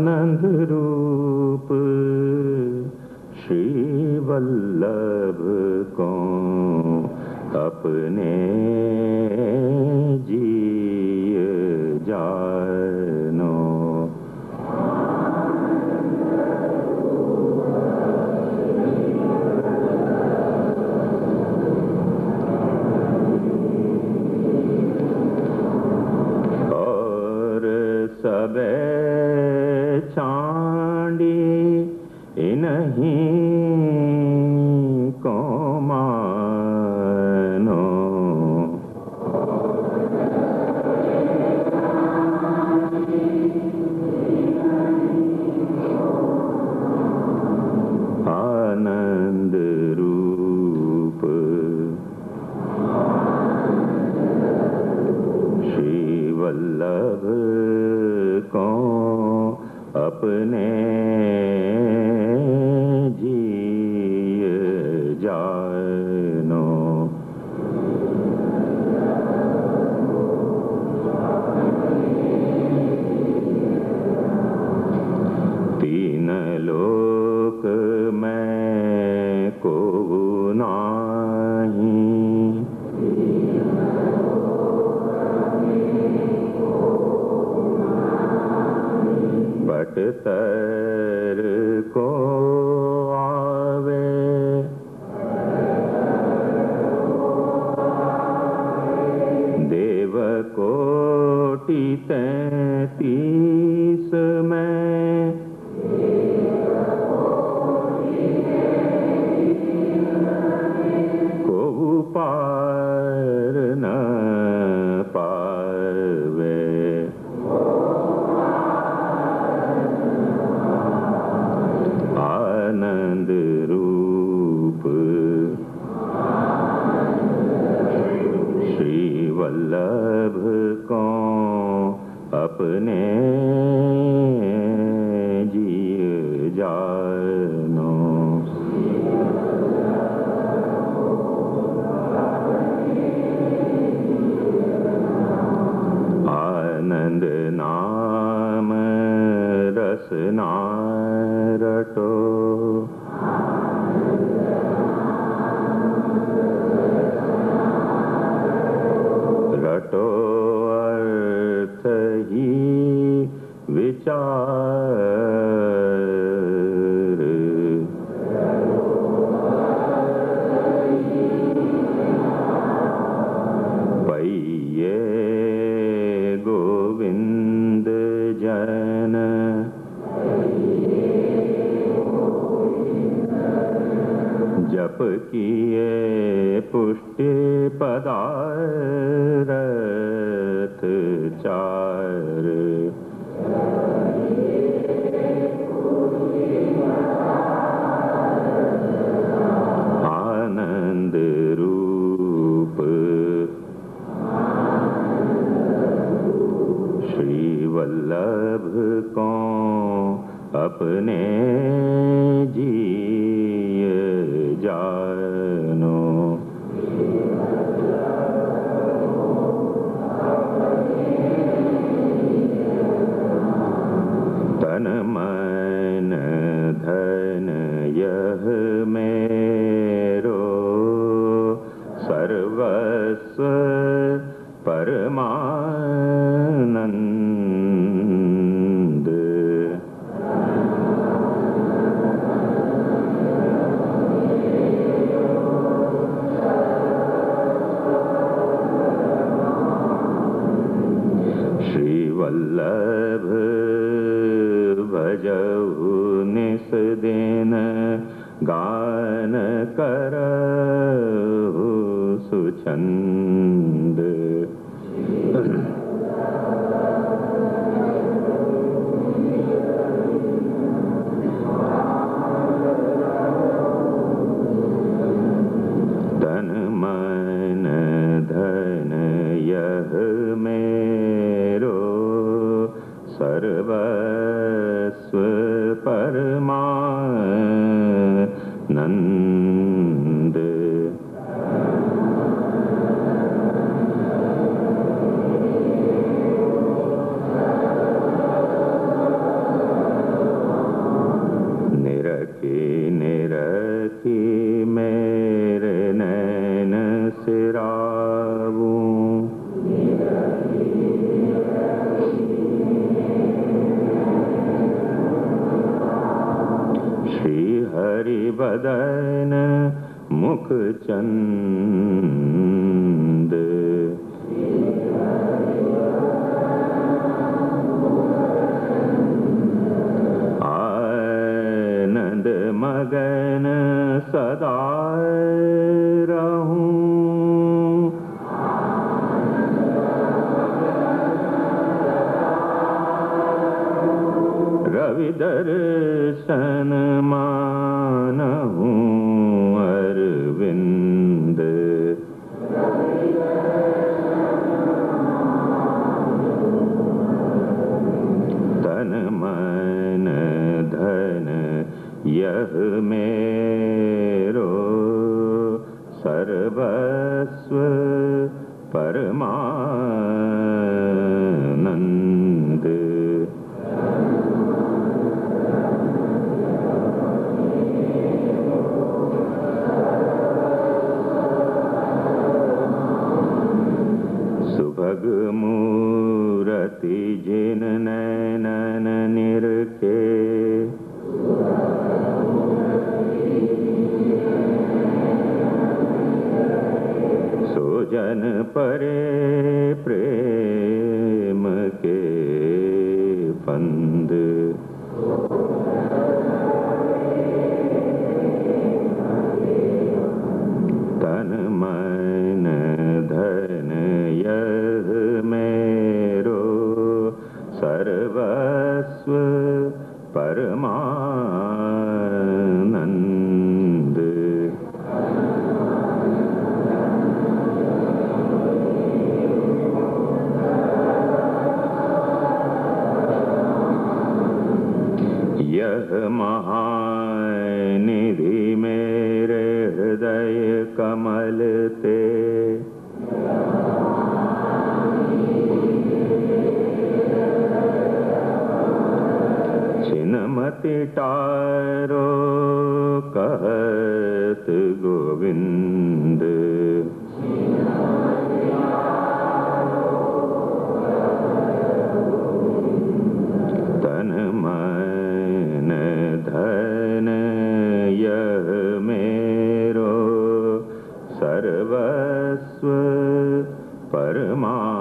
आनंद रूप श्री वल्लभ को अपने जिय जानो। और सबे चांडी इन्हीं को मानो। आनंद रूप श्री वल्लभ को अपने जिय जानो। तीन लोक में को नाही, बट तर को आवे। देव कोटि 33 में, को पार न पावे। आनंद रूप श्री वल्लभ को अपने जिय जानो। आनंद नाम रसना रटो। रटो अर्थ ही विचार। पइये गोविंद जन, जप किए पुष्टि पदार्थ चार। आनंद रूप श्री वल्लभ को अपने जिय जानो। तन मन धन यह मेरो सर्वस्व परमानंद। श्री वल्लभ भजहु निस दिन, गान करहु सुछंद। तन मन धन यह मेरो सर्वस्व परमानंद। हरिवदन मुख चंद। आनंद मगन सदा रहूं, रवि दर्शन मानहूं अरविंद। तन मन धन यह मेरो सर्वस्व परमानंद। सुभग मूरति जिन नैनन निरखे, सो जन परे प्रेम के फंद। तन मन धन यह मेरो सर्वस्व परमानंद। यह महानिधि मेरे हृदय कमल ते, छिनमति टारो कहत गोविंद। तन मन धन यह मेरो सर्वस्व परमानंद।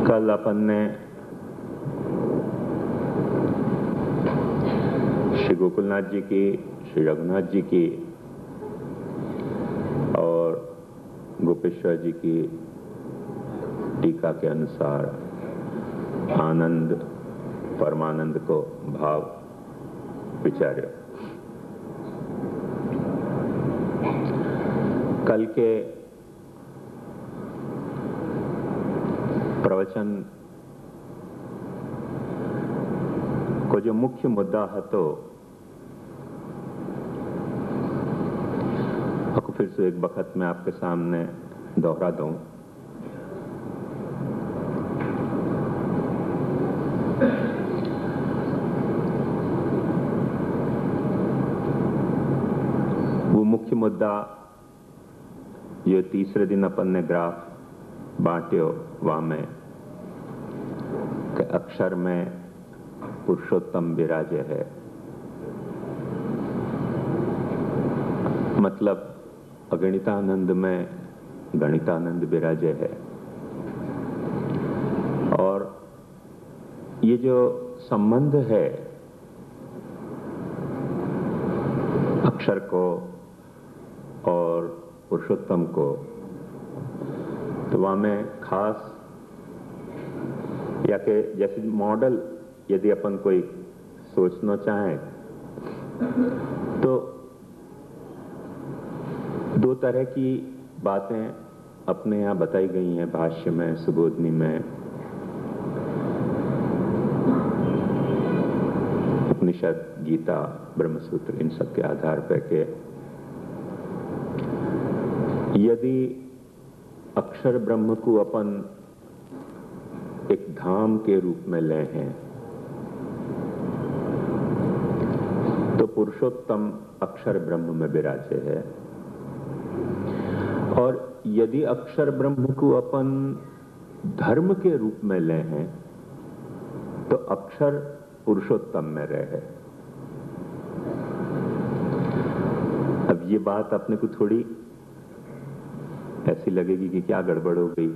कल अपन ने श्री गोकुलनाथ जी की, श्री रघुनाथ जी की और गोपेश्वर जी की टीका के अनुसार आनंद परमानंद को भाव विचार्य। कल के प्रवचन को जो मुख्य मुद्दा હતો फिर से एक वक्त में आपके सामने दोहरा दूं। वो मुख्य मुद्दा जो तीसरे दिन अपन ने ग्राफ बांट्यो वहां में कि अक्षर में पुरुषोत्तम विराजे है, मतलब अगणितानंद में गणितानंद विराजे है। और ये जो संबंध है अक्षर को और पुरुषोत्तम को, तो वहां में खास या कि जैसे मॉडल यदि अपन कोई सोचना चाहें तो दो तरह की बातें अपने यहाँ बताई गई हैं भाष्य में, सुबोधनी में, उपनिषद, गीता, ब्रह्मसूत्र, इन सब के आधार पर के यदि अक्षर ब्रह्म को अपन एक धाम के रूप में ले हैं तो पुरुषोत्तम अक्षर ब्रह्म में विराजे है। और यदि अक्षर ब्रह्म को अपन धर्म के रूप में ले हैं तो अक्षर पुरुषोत्तम में रहे। अब ये बात अपने को थोड़ी ऐसी लगेगी कि क्या गड़बड़ हो गई,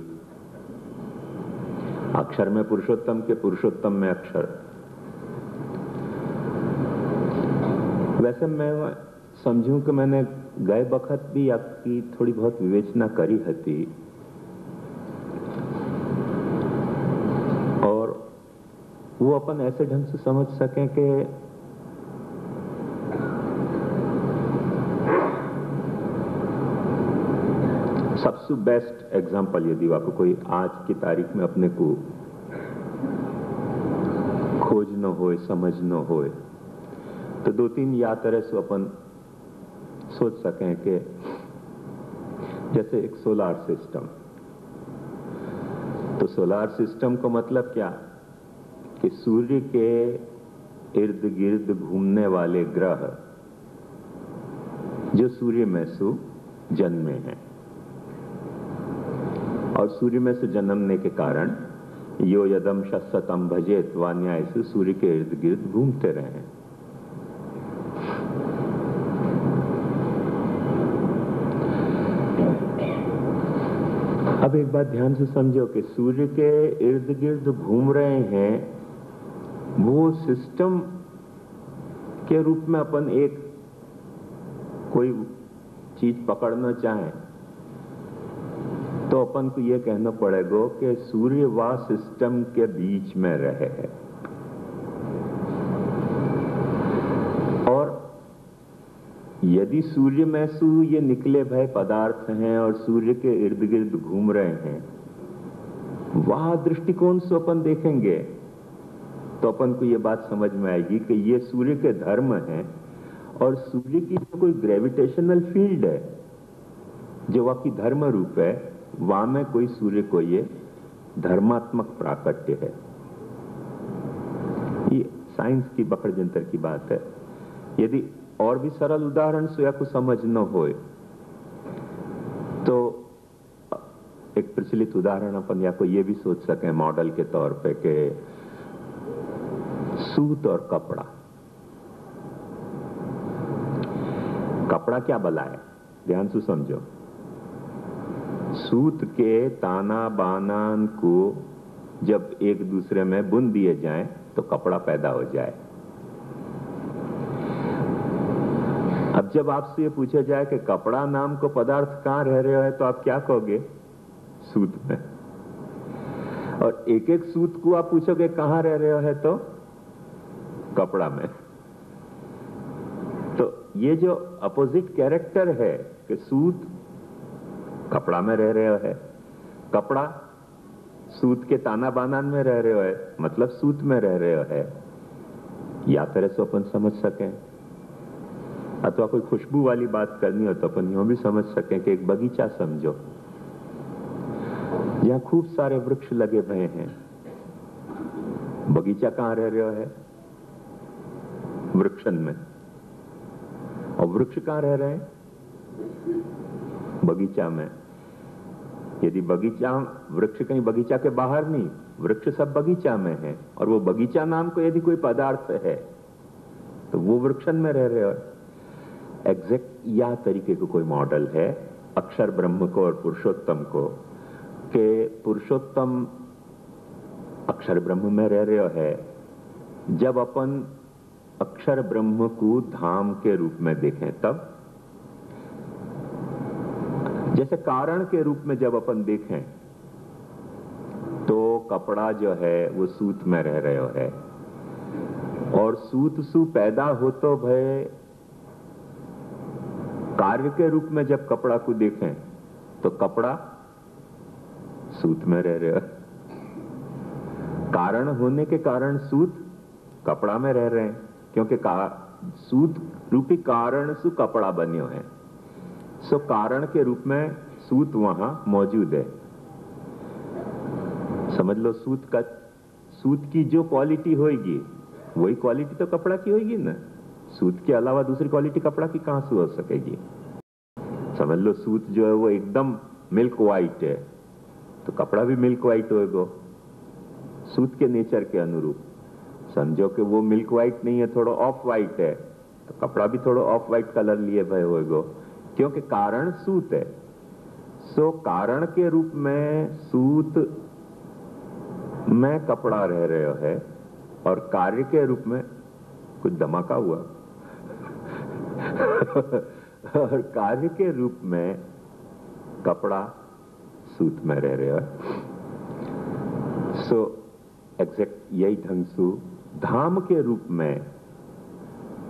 अक्षर में पुरुषोत्तम के पुरुषोत्तम में अक्षर। वैसे मैं समझूं कि मैंने गए वक्त भी आपकी थोड़ी बहुत विवेचना करी हती और वो अपन ऐसे ढंग से समझ सकें कि सबसे बेस्ट एग्जांपल यदि आपको कोई आज की तारीख में अपने को खोज न हो, समझ न हो, तो दो तीन या तरह से अपन सोच सकें कि जैसे एक सोलार सिस्टम, तो सोलार सिस्टम का मतलब क्या कि सूर्य के इर्द गिर्द घूमने वाले ग्रह जो सूर्य में से जन्मे हैं और सूर्य में से जन्मने के कारण यो यदम शतम भजेत वान्याय से सूर्य के इर्द गिर्द घूमते रहे हैं। अब एक बात ध्यान से समझो कि सूर्य के इर्द गिर्द घूम रहे हैं, वो सिस्टम के रूप में अपन एक कोई चीज पकड़ना चाहें तो अपन को यह कहना पड़ेगा कि सूर्य व सिस्टम के बीच में रहे है। और यदि सूर्य में से ये निकले भय पदार्थ हैं और सूर्य के इर्द गिर्द घूम रहे हैं, वह दृष्टिकोण से अपन देखेंगे तो अपन को ये बात समझ में आएगी कि ये सूर्य के धर्म हैं और सूर्य की जो कोई ग्रेविटेशनल फील्ड है जो वह की धर्म रूप है, वहां में कोई सूर्य को ये धर्मात्मक प्राकट्य है। ये साइंस की बखड़ जंतर की बात है। यदि और भी सरल उदाहरण से या को समझ न होए तो एक प्रचलित उदाहरण अपन या को ये भी सोच सकें मॉडल के तौर पे कि सूत और कपड़ा। कपड़ा क्या बला है, ध्यान से समझो। सूत के ताना बानान को जब एक दूसरे में बुन दिए जाएं तो कपड़ा पैदा हो जाए। अब जब आपसे ये पूछा जाए कि कपड़ा नाम को पदार्थ कहां रह रहे हो, तो आप क्या कहोगे? सूत में। और एक एक सूत को आप पूछोगे कहां रह रहे हो, तो कपड़ा में। तो ये जो अपोजिट कैरेक्टर है कि सूत कपड़ा में रह रहे है, कपड़ा सूत के ताना बानान में रह रहे हो मतलब सूत में रह रहे है, या तरह से अपन समझ सकें। अथवा कोई खुशबू वाली बात करनी हो तो अपन यूं भी समझ सकें कि एक बगीचा समझो जहां खूब सारे वृक्ष लगे हुए हैं। बगीचा कहां रह रहे है? वृक्षन में। और वृक्ष कहां रह रहे हैं? बगीचा में। यदि बगीचा, वृक्ष कहीं बगीचा के बाहर नहीं, वृक्ष सब बगीचा में है। और वो बगीचा नाम को यदि कोई पदार्थ है तो वो वृक्षन में रह रहे हो। एग्जैक्ट या तरीके को कोई मॉडल है अक्षर ब्रह्म को और पुरुषोत्तम को, कि पुरुषोत्तम अक्षर ब्रह्म में रह रहे है। जब अपन अक्षर ब्रह्म को धाम के रूप में देखें तब, जैसे कारण के रूप में जब अपन देखें तो कपड़ा जो है वो सूत में रह रहे है। और सूत सु पैदा हो तो भय कार्य के रूप में जब कपड़ा को देखें तो कपड़ा सूत में रह रहे है। कारण होने के कारण सूत कपड़ा में रह रहे हैं, क्योंकि सूत रूपी कारण सु कपड़ा बन्यो है। सो कारण के रूप में सूत वहां मौजूद है। समझ लो, सूत की जो क्वालिटी होगी वही क्वालिटी तो कपड़ा की होगी ना। सूत के अलावा दूसरी क्वालिटी कपड़ा की कहां से हो सकेगी? समझ लो, सूत जो है वो एकदम मिल्क वाइट है तो कपड़ा भी मिल्क वाइट होएगा सूत के नेचर के अनुरूप। समझो कि वो मिल्क वाइट नहीं है, थोड़ा ऑफ वाइट है, तो कपड़ा भी थोड़ा ऑफ वाइट कलर लिए भय होएगा, क्योंकि कारण सूत है। सो कारण के रूप में सूत में कपड़ा रह रहे है और कार्य के रूप में कुछ धमाका हुआ और कार्य के रूप में कपड़ा सूत में रह रहे है। सो एग्जैक्ट यही ढंग से धाम के रूप में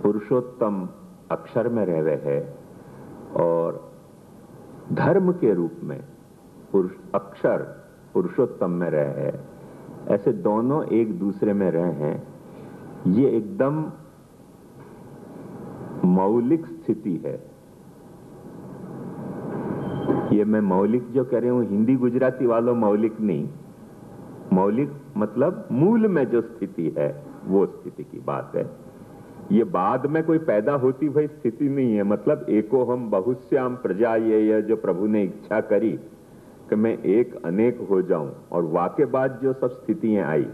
पुरुषोत्तम अक्षर में रह रहे हैं और धर्म के रूप में अक्षर पुरुषोत्तम में रहे हैं। ऐसे दोनों एक दूसरे में रहे हैं। ये एकदम मौलिक स्थिति है। ये मैं मौलिक जो कह रही हूं, हिंदी गुजराती वालों मौलिक नहीं, मौलिक मतलब मूल में जो स्थिति है वो स्थिति की बात है। ये बाद में कोई पैदा होती हुई स्थिति नहीं है। मतलब एको हम बहुश्याम प्रजा, ये जो प्रभु ने इच्छा करी कि मैं एक अनेक हो जाऊं, और वाके बाद जो सब स्थितियां आई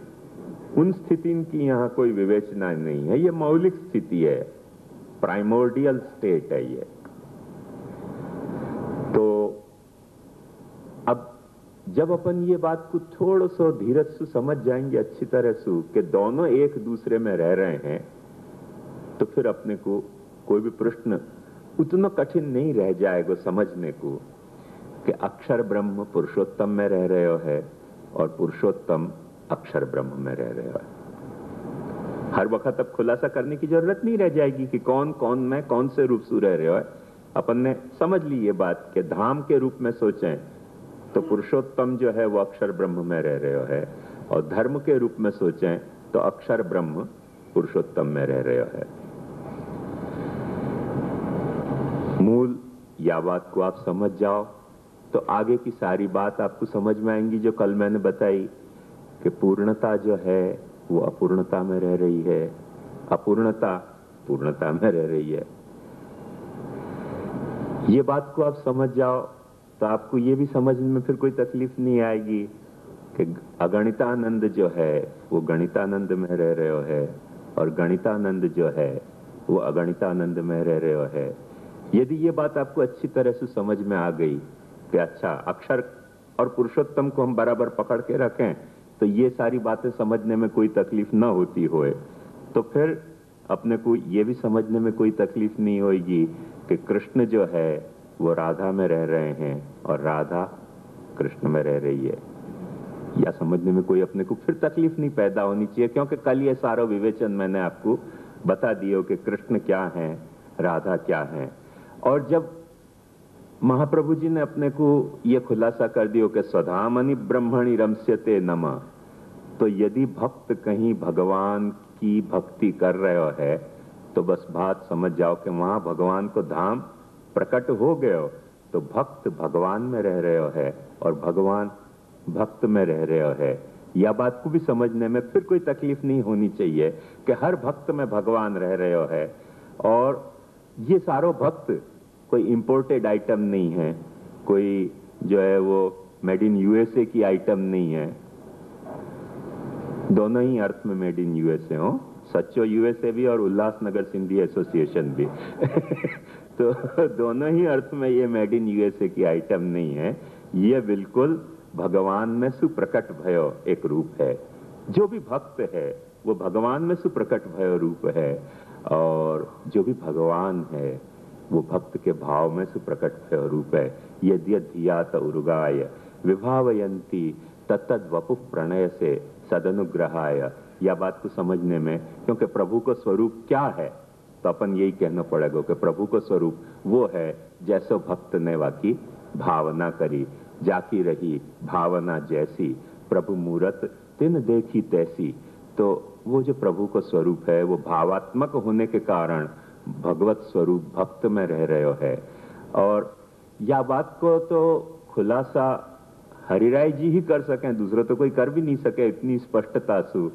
उन स्थिति की यहां कोई विवेचना नहीं है। ये मौलिक स्थिति है, प्राइमोर्डियल स्टेट है ये। तो अब जब अपन ये बात को थोड़ा सा धीरज से समझ जाएंगे अच्छी तरह से कि दोनों एक दूसरे में रह रहे हैं, तो फिर अपने को कोई भी प्रश्न उतना कठिन नहीं रह जाएगा समझने को कि अक्षर ब्रह्म पुरुषोत्तम में रह रहे हो है और पुरुषोत्तम अक्षर ब्रह्म में रह रहे हो है। हर वक्त अब खुलासा करने की जरूरत नहीं रह जाएगी कि कौन कौन में कौन से रूप से रह रहे हो है। अपन ने समझ ली ये बात कि धाम के रूप में सोचें तो पुरुषोत्तम जो है वो अक्षर ब्रह्म में रह रहे हो है, और धर्म के रूप में सोचें तो अक्षर ब्रह्म पुरुषोत्तम में रह रहे हो है। मूल या बात को आप समझ जाओ तो आगे की सारी बात आपको समझ में आएंगी। जो कल मैंने बताई कि पूर्णता जो है वो अपूर्णता में रह रही है, अपूर्णता पूर्णता में रह रही है। ये बात को आप समझ जाओ तो आपको ये भी समझने में फिर कोई तकलीफ नहीं आएगी कि अगणितानंद जो है वो गणितानंद में रह रहे हो है और गणितानंद जो है वो अगणितानंद में रह रहे हो है। यदि ये बात आपको अच्छी तरह से समझ में आ गई कि अच्छा अक्षर और पुरुषोत्तम को हम बराबर पकड़ के रखें तो ये सारी बातें समझने में कोई तकलीफ ना होती होए, तो फिर अपने को ये भी समझने में कोई तकलीफ नहीं होगी कि कृष्ण जो है वो राधा में रह रहे हैं और राधा कृष्ण में रह रही है। या समझने में कोई अपने को फिर तकलीफ नहीं पैदा होनी चाहिए, क्योंकि कल ये सारा विवेचन मैंने आपको बता दिया कि कृष्ण क्या है, राधा क्या है। और जब महाप्रभु जी ने अपने को यह खुलासा कर दिया कि स्वधामनि ब्रह्मणि रमस्यते नमः, तो यदि भक्त कहीं भगवान की भक्ति कर रहे हो है तो बस बात समझ जाओ कि वहां भगवान को धाम प्रकट हो गए हो। तो भक्त भगवान में रह रहे हो है और भगवान भक्त में रह रहे हो है। यह बात को भी समझने में फिर कोई तकलीफ नहीं होनी चाहिए कि हर भक्त में भगवान रह रहे हो है। और ये सारों भक्त कोई इंपोर्टेड आइटम नहीं है, कोई जो है वो मेड इन यूएसए की आइटम नहीं है। दोनों ही अर्थ में मेड इन यूएसए हो, सच्चो यूएसए भी और उल्लासनगर सिंधी एसोसिएशन भी तो दोनों ही अर्थ में ये मेड इन यूएसए की आइटम नहीं है। ये बिल्कुल भगवान में सुप्रकट भयो एक रूप है। जो भी भक्त है वो भगवान में सुप्रकट भयो रूप है, और जो भी भगवान है वो भक्त के भाव में सुप्रकट भयो रूप है। यद्यधियात उरुगाय विभावयंती तत्तद वपु प्रणय से सदनुग्रहाय। यह बात को समझने में, क्योंकि प्रभु का स्वरूप क्या है, तो अपन यही कहना पड़ेगा कि प्रभु का स्वरूप वो है जैसो भक्त ने वाकी भावना करी, जाकी रही भावना जैसी, प्रभु मूरत तिन देखी तैसी। तो वो जो प्रभु का स्वरूप है वो भावात्मक होने के कारण भगवत स्वरूप भक्त में रह रहे हो है। और यह बात को तो खुलासा हरिराय जी ही कर सकें, दूसरा तो कोई कर भी नहीं सके इतनी स्पष्टता से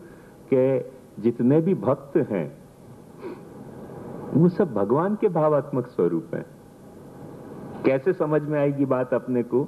कि जितने भी भक्त हैं वो सब भगवान के भावात्मक स्वरूप हैं। कैसे समझ में आएगी बात अपने को?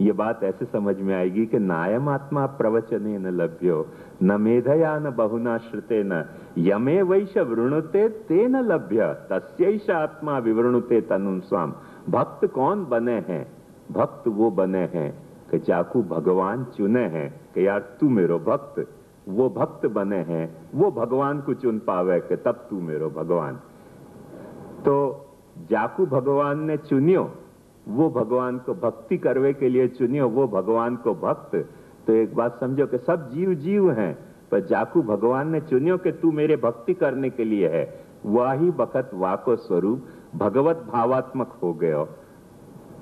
ये बात ऐसे समझ में आएगी कि नायम आत्मा प्रवचने न लभ्यो न मेधया न बहुना श्रुते न यमे वैश वृणुते ते न लभ्य तस्यैष आत्मा विवृणुते तनुं स्वाम। भक्त कौन बने हैं? भक्त वो बने हैं कि जाकू भगवान चुने हैं कि यार तू मेरो भक्त। वो भक्त बने हैं, वो भगवान को चुन पावे कि तब तू मेरो भगवान। तो जाकू भगवान ने चुनियो, वो भगवान को भक्ति करवे के लिए चुनियो, वो भगवान को भक्त। तो एक बात समझो कि सब जीव जीव हैं, पर जाकू भगवान ने चुनियो कि तू मेरे भक्ति करने के लिए है, वही बखत वाको स्वरूप भगवत भावात्मक हो गयो।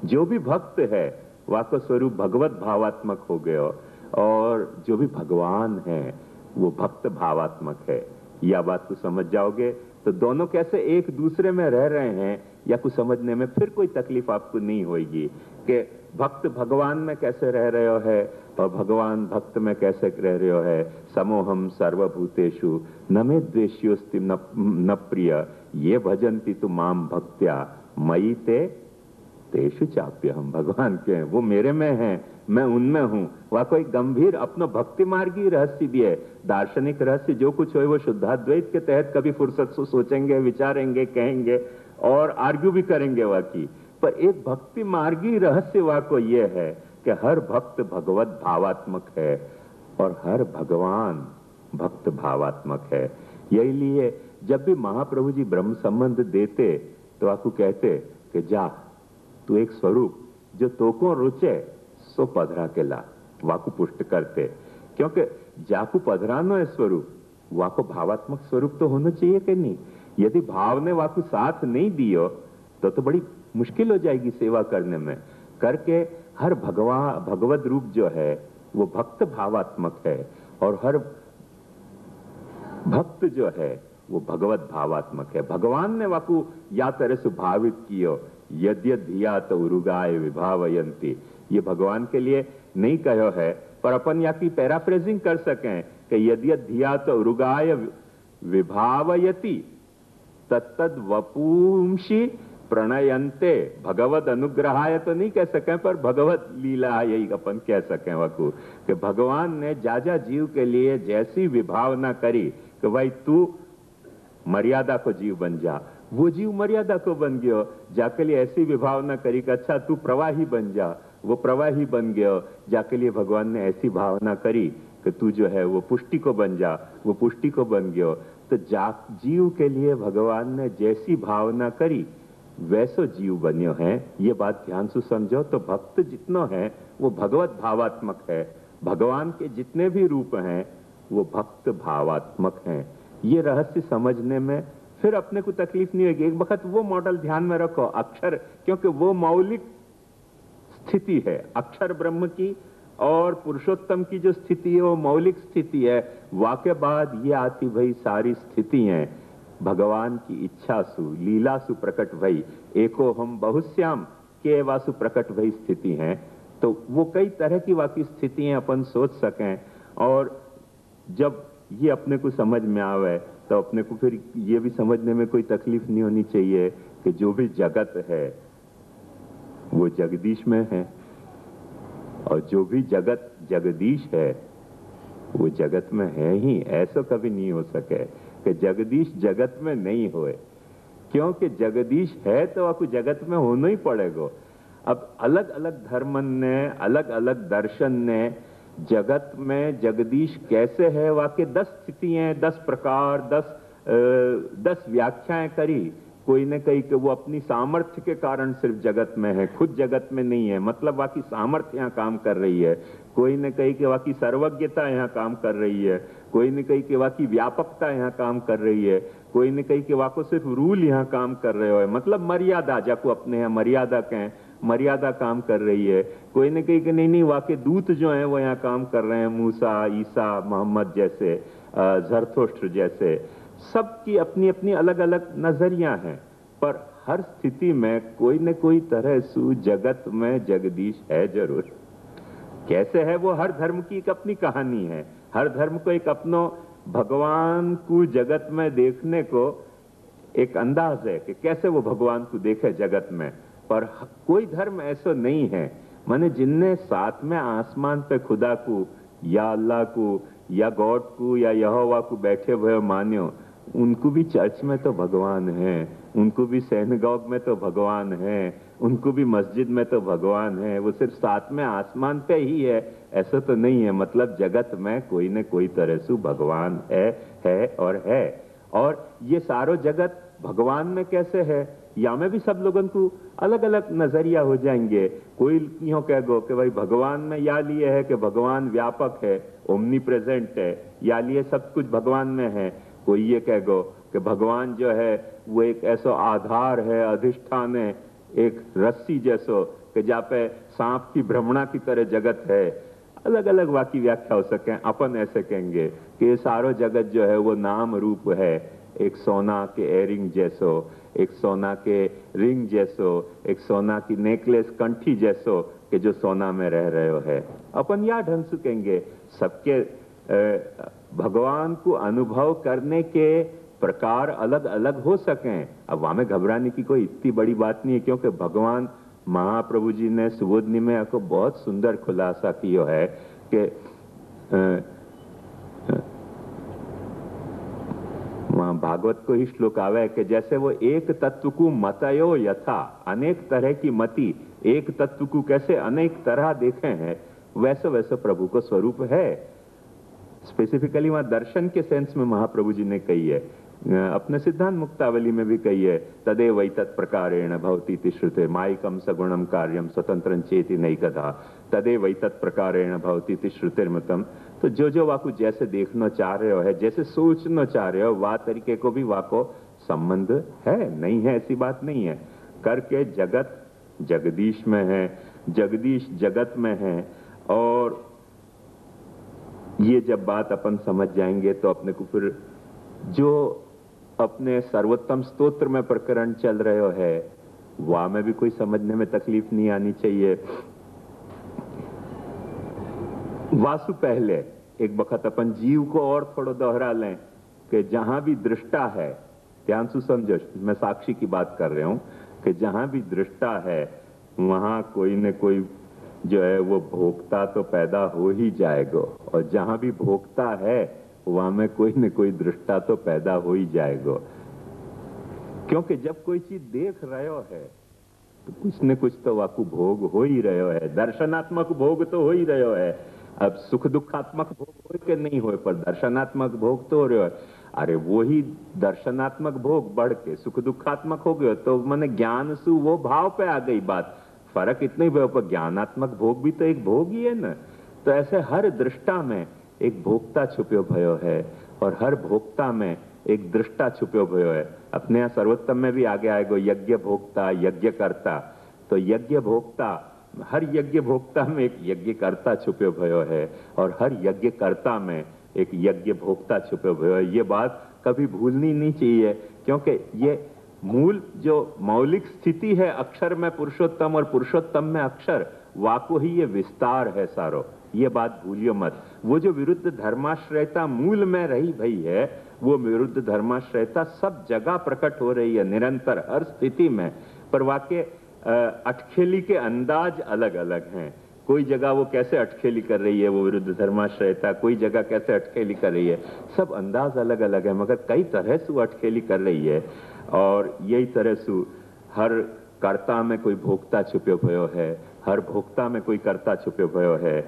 जो भी भक्त है वाको स्वरूप भगवत भावात्मक हो गयो, और जो भी भगवान है वो भक्त भावात्मक है। यह बात को समझ जाओगे तो दोनों कैसे एक दूसरे में रह रहे हैं या कुछ समझने में फिर कोई तकलीफ आपको नहीं होगी कि भक्त भगवान में कैसे रह रहे हो है और भगवान भक्त में कैसे रह रहे हो है। समोहम सर्वभूतेषु न मे द्वेष्योस्ति न प्रिय ये भजन्ति तु माम भक्त्या मयि ते तेषु चाप्य। हम भगवान के हैं, वो मेरे में हैं, मैं उनमें हूं। वह कोई गंभीर अपना भक्ति मार्गी रहस्य भी है। दार्शनिक रहस्य जो कुछ हो वो शुद्धाद्वैत के तहत कभी फुर्सत से सोचेंगे, विचारेंगे, कहेंगे और आर्ग्यू भी करेंगे वह की। पर एक भक्ति मार्गी रहस्य वह को ये है कि हर भक्त भगवत भावात्मक है और हर भगवान भक्त भावात्मक है। यही लिए जब भी महाप्रभु जी ब्रह्म संबंध देते तो आपको कहते कि जा तू एक स्वरूप जो तोको रुचे सो पधरा के ला, वाकु पुष्ट करते। क्योंकि जाकू पधरानो है स्वरूप, वाको भावात्मक स्वरूप तो होना चाहिए कि नहीं। यदि भाव ने वाकु साथ नहीं दियो तो बड़ी मुश्किल हो जाएगी सेवा करने में। करके हर भगवत रूप जो है वो भक्त भावात्मक है और हर भक्त जो है वो भगवत भावात्मक है। भगवान ने वाकु या तरह से भावित कियो यद्यधिया तो उरुगाय विभावयंती। ये भगवान के लिए नहीं कहो है, पर अपन या की पैराफ्रेजिंग कर सकें कि यद्यधिया तो उरुगाय विभावयति तत्तद वपुंषि प्रणयंते। भगवत अनुग्रहाय तो नहीं कह सकें, पर भगवत लीला यही अपन कह सकें वकु कि भगवान ने जाजा जीव के लिए जैसी विभावना करी कि भाई तू मर्यादा को जीव बन जा, वो जीव मर्यादा को बन गयो। जाके लिए ऐसी विभावना करी कि अच्छा तू प्रवाही बन जा, वो प्रवाही बन गयो। जाके लिए भगवान ने ऐसी भावना करी कि तू जो है वो पुष्टि को बन जा, वो पुष्टि को बन गयो। तो जीव के लिए भगवान ने जैसी भावना करी वैसो जीव बन्यो है। ये बात ध्यान से समझो। तो भक्त जितनो है वो भगवत भावात्मक है, भगवान के जितने भी रूप हैं वो भक्त भावात्मक हैं। ये रहस्य समझने में फिर अपने को तकलीफ नहीं होगी। एक वक्त वो मॉडल ध्यान में रखो अक्षर, क्योंकि वो मौलिक स्थिति है अक्षर ब्रह्म की, और पुरुषोत्तम की जो स्थिति है वो मौलिक स्थिति है। वाके बाद ये आती भाई सारी स्थिति हैं भगवान की इच्छा सु लीला सु प्रकट भई एको हम बहुश्याम के वासु प्रकट भई स्थिति हैं। तो वो कई तरह की वाकई स्थितियां अपन सोच सकें, और जब ये अपने को समझ में आवे तो अपने को फिर ये भी समझने में कोई तकलीफ नहीं होनी चाहिए कि जो भी जगत है वो जगदीश में है, और जो भी जगत जगदीश है वो जगत में है ही। ऐसा कभी नहीं हो सके कि जगदीश जगत में नहीं होए, क्योंकि जगदीश है तो आपको जगत में होना ही पड़ेगा। अब अलग अलग धर्मन ने, अलग अलग दर्शन ने जगत में जगदीश कैसे है वाकई 10 स्थितियां, 10 प्रकार, 10 व्याख्याएं करी। कोई ने कही कि वो अपनी सामर्थ्य के कारण सिर्फ जगत में है, खुद जगत में नहीं है, मतलब वाकई सामर्थ्य यहाँ काम कर रही है। कोई ने कही कि वाकई सर्वज्ञता यहाँ काम कर रही है, कोई ने कही कि वाकई व्यापकता यहाँ काम कर रही है, कोई ने कही कि वाको सिर्फ रूल यहाँ काम कर रहे हो, मतलब मर्यादा, जाको अपने यहाँ मर्यादा कहें, मर्यादा काम कर रही है। कोई ने कही कि नहीं नहीं, वाकई दूत जो हैं वो यहाँ काम कर रहे हैं, मूसा, ईसा, मोहम्मद जैसे, जरथुस्त्र जैसे। सबकी अपनी अपनी अलग अलग नजरिया हैं, पर हर स्थिति में कोई न कोई तरह से जगत में जगदीश है जरूर। कैसे है वो हर धर्म की एक अपनी कहानी है, हर धर्म को एक अपनो भगवान को जगत में देखने को एक अंदाज है कि कैसे वो भगवान को देखे जगत में। पर कोई धर्म ऐसा नहीं है माने जिनने साथ में आसमान पे खुदा को या अल्लाह को या गॉड को या यहोवा को बैठे हुए मान्यो, उनको भी चर्च में तो भगवान है, उनको भी सिनेगॉग में तो भगवान है, उनको भी मस्जिद में तो भगवान है। वो सिर्फ साथ में आसमान पे ही है ऐसा तो नहीं है, मतलब जगत में कोई न कोई तरह से भगवान है और है। और ये सारो जगत भगवान में कैसे है, या में भी सब लोगों को अलग अलग नजरिया हो जाएंगे। कोई यूं कह गो कि भाई भगवान में या लिए है कि भगवान व्यापक है, ओमनी प्रेजेंट है, या लिए सब कुछ भगवान में है। कोई ये कह गो कि भगवान जो है वो एक ऐसा आधार है, अधिष्ठान है, एक रस्सी जैसो कि जहाँ पे सांप की भ्रमणा की तरह जगत है। अलग अलग वाकी व्याख्या हो सके। अपन ऐसे कहेंगे कि ये सारो जगत जो है वो नाम रूप है, एक सोना के एयरिंग जैसो, एक सोना के रिंग जैसो, एक सोना की नेकलेस कंठी जैसो कि जो सोना में रह रहे हो है। अपन या ढंग से कहेंगे सबके भगवान को अनुभव करने के प्रकार अलग अलग हो सकें। अब वहां में घबराने की कोई इतनी बड़ी बात नहीं है, क्योंकि भगवान महाप्रभु जी ने सुबोधनी में को बहुत सुंदर खुलासा किया है कि वहां भागवत को ही श्लोक आवे कि जैसे वो एक तत्व को मतयो यथा, अनेक तरह की मति एक तत्व को कैसे अनेक तरह देखे हैं, वैसे वैसे प्रभु को स्वरूप है। स्पेसिफिकली वहां दर्शन के सेंस में महाप्रभु जी ने कही है, अपने सिद्धांत मुक्तावली में भी कही है, तदेव वैतत् प्रकारेण भवती श्रुते माइकम सगुणम कार्यम स्वतंत्रं चेति नैकधा, तदेव वैतत् प्रकारेण भवती श्रुतिर्मतम। तो जो जो वाको जैसे देखना चाह रहे हो है, जैसे सोचना चाह रहे हो, वह तरीके को भी वाको संबंध है, नहीं है ऐसी बात नहीं है। करके जगत जगदीश में है, जगदीश जगत में है। और ये जब बात अपन समझ जाएंगे तो अपने को फिर जो अपने सर्वोत्तम स्तोत्र में प्रकरण चल रहे हो है, वहां में भी कोई समझने में तकलीफ नहीं आनी चाहिए। वासु पहले एक वक्त अपन जीव को और थोड़ा दोहरा लें कि जहां भी दृष्टा है, ध्यान से समझो, मैं साक्षी की बात कर रहा हूं कि जहां भी दृष्टा है वहां कोई न कोई जो है वो भोक्ता तो पैदा हो ही जाएगा, और जहां भी भोक्ता है वहां में कोई न कोई दृष्टा तो पैदा हो ही जाएगा। क्योंकि जब कोई चीज देख रहे हो है तो कुछ न कुछ तो वाकु भोग हो ही रहे हो है, दर्शनात्मक भोग तो हो ही रहे हो है। अब सुख दुखात्मक भोग हो के नहीं हो, पर दर्शनात्मक भोग तो हो रहे हो। अरे वो ही दर्शनात्मक भोग बढ़ के सुख दुखात्मक हो गए तो मैंने ज्ञान सु वो भाव पे आ गई बात। फर्क इतना ही पर ज्ञानात्मक भोग भी तो एक भोग ही है ना। तो ऐसे हर दृष्टा में एक भोक्ता छुपो भयो है, और हर भोक्ता में एक दृष्टा छुपो भयो है। अपने यहाँ सर्वोत्तम में भी आगे आएगा यज्ञ भोक्ता, यज्ञ करता। तो यज्ञ भोक्ता, हर यज्ञ भोक्ता में एक यज्ञ करता छुपो भयो है, और हर यज्ञ कर्ता में एक यज्ञ भोक्ता छुपे भयो है। ये बात कभी भूलनी नहीं चाहिए, क्योंकि ये मूल जो मौलिक स्थिति है अक्षर में पुरुषोत्तम और पुरुषोत्तम में अक्षर, वाको ही ये विस्तार है सारो। ये बात भूलियो मत। वो जो विरुद्ध धर्माश्रयता मूल में रही भई है, वो विरुद्ध धर्माश्रयता सब जगह प्रकट हो रही है निरंतर, हर स्थिति में। पर वाके अटखेली के अंदाज अलग अलग हैं। कोई जगह वो कैसे अटखेली कर रही है वो विरुद्ध धर्माश्रयता, कोई जगह कैसे अटखेली कर रही है, सब अंदाज अलग अलग है, मगर कई तरह से वो अटखेली कर रही है। और यही तरह से हर कर्ता में कोई भोक्ता छुपे भयो है, हर भोक्ता में कोई कर्ता छुपे भयो है।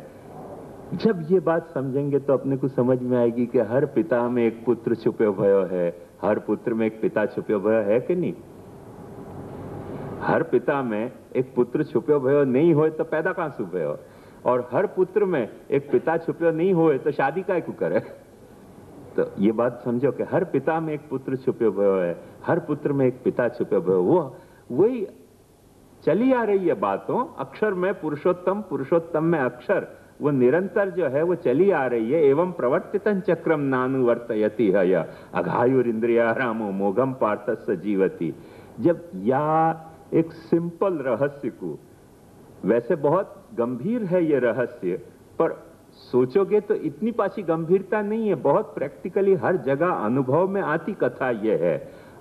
जब ये बात समझेंगे तो अपने को समझ में आएगी कि हर पिता में एक पुत्र छुपे भयो है, हर पुत्र में एक पिता छुपे भयो है कि नहीं। हर पिता में एक पुत्र छुपे भयो नहीं होए तो पैदा कहां से भयो, और हर पुत्र में एक पिता छुपे नहीं होए तो शादी काहे को करे। तो ये बात समझो कि हर पिता में एक पुत्र छुपे भयो है, हर पुत्र में एक पिता छुपे भयो। वो वही चली आ रही है बातों, अक्षर में पुरुषोत्तम, पुरुषोत्तम में अक्षर, वो निरंतर जो है वो चली आ रही है। एवं प्रवर्तितं चक्रम नानुवर्तयति हय अघायुरिंद्रियारामो मोघम पार्थस्य जीवति। जब या एक सिंपल रहस्य को, वैसे बहुत गंभीर है ये रहस्य, पर सोचोगे तो इतनी पासी गंभीरता नहीं है, बहुत प्रैक्टिकली हर जगह अनुभव में आती कथा ये है।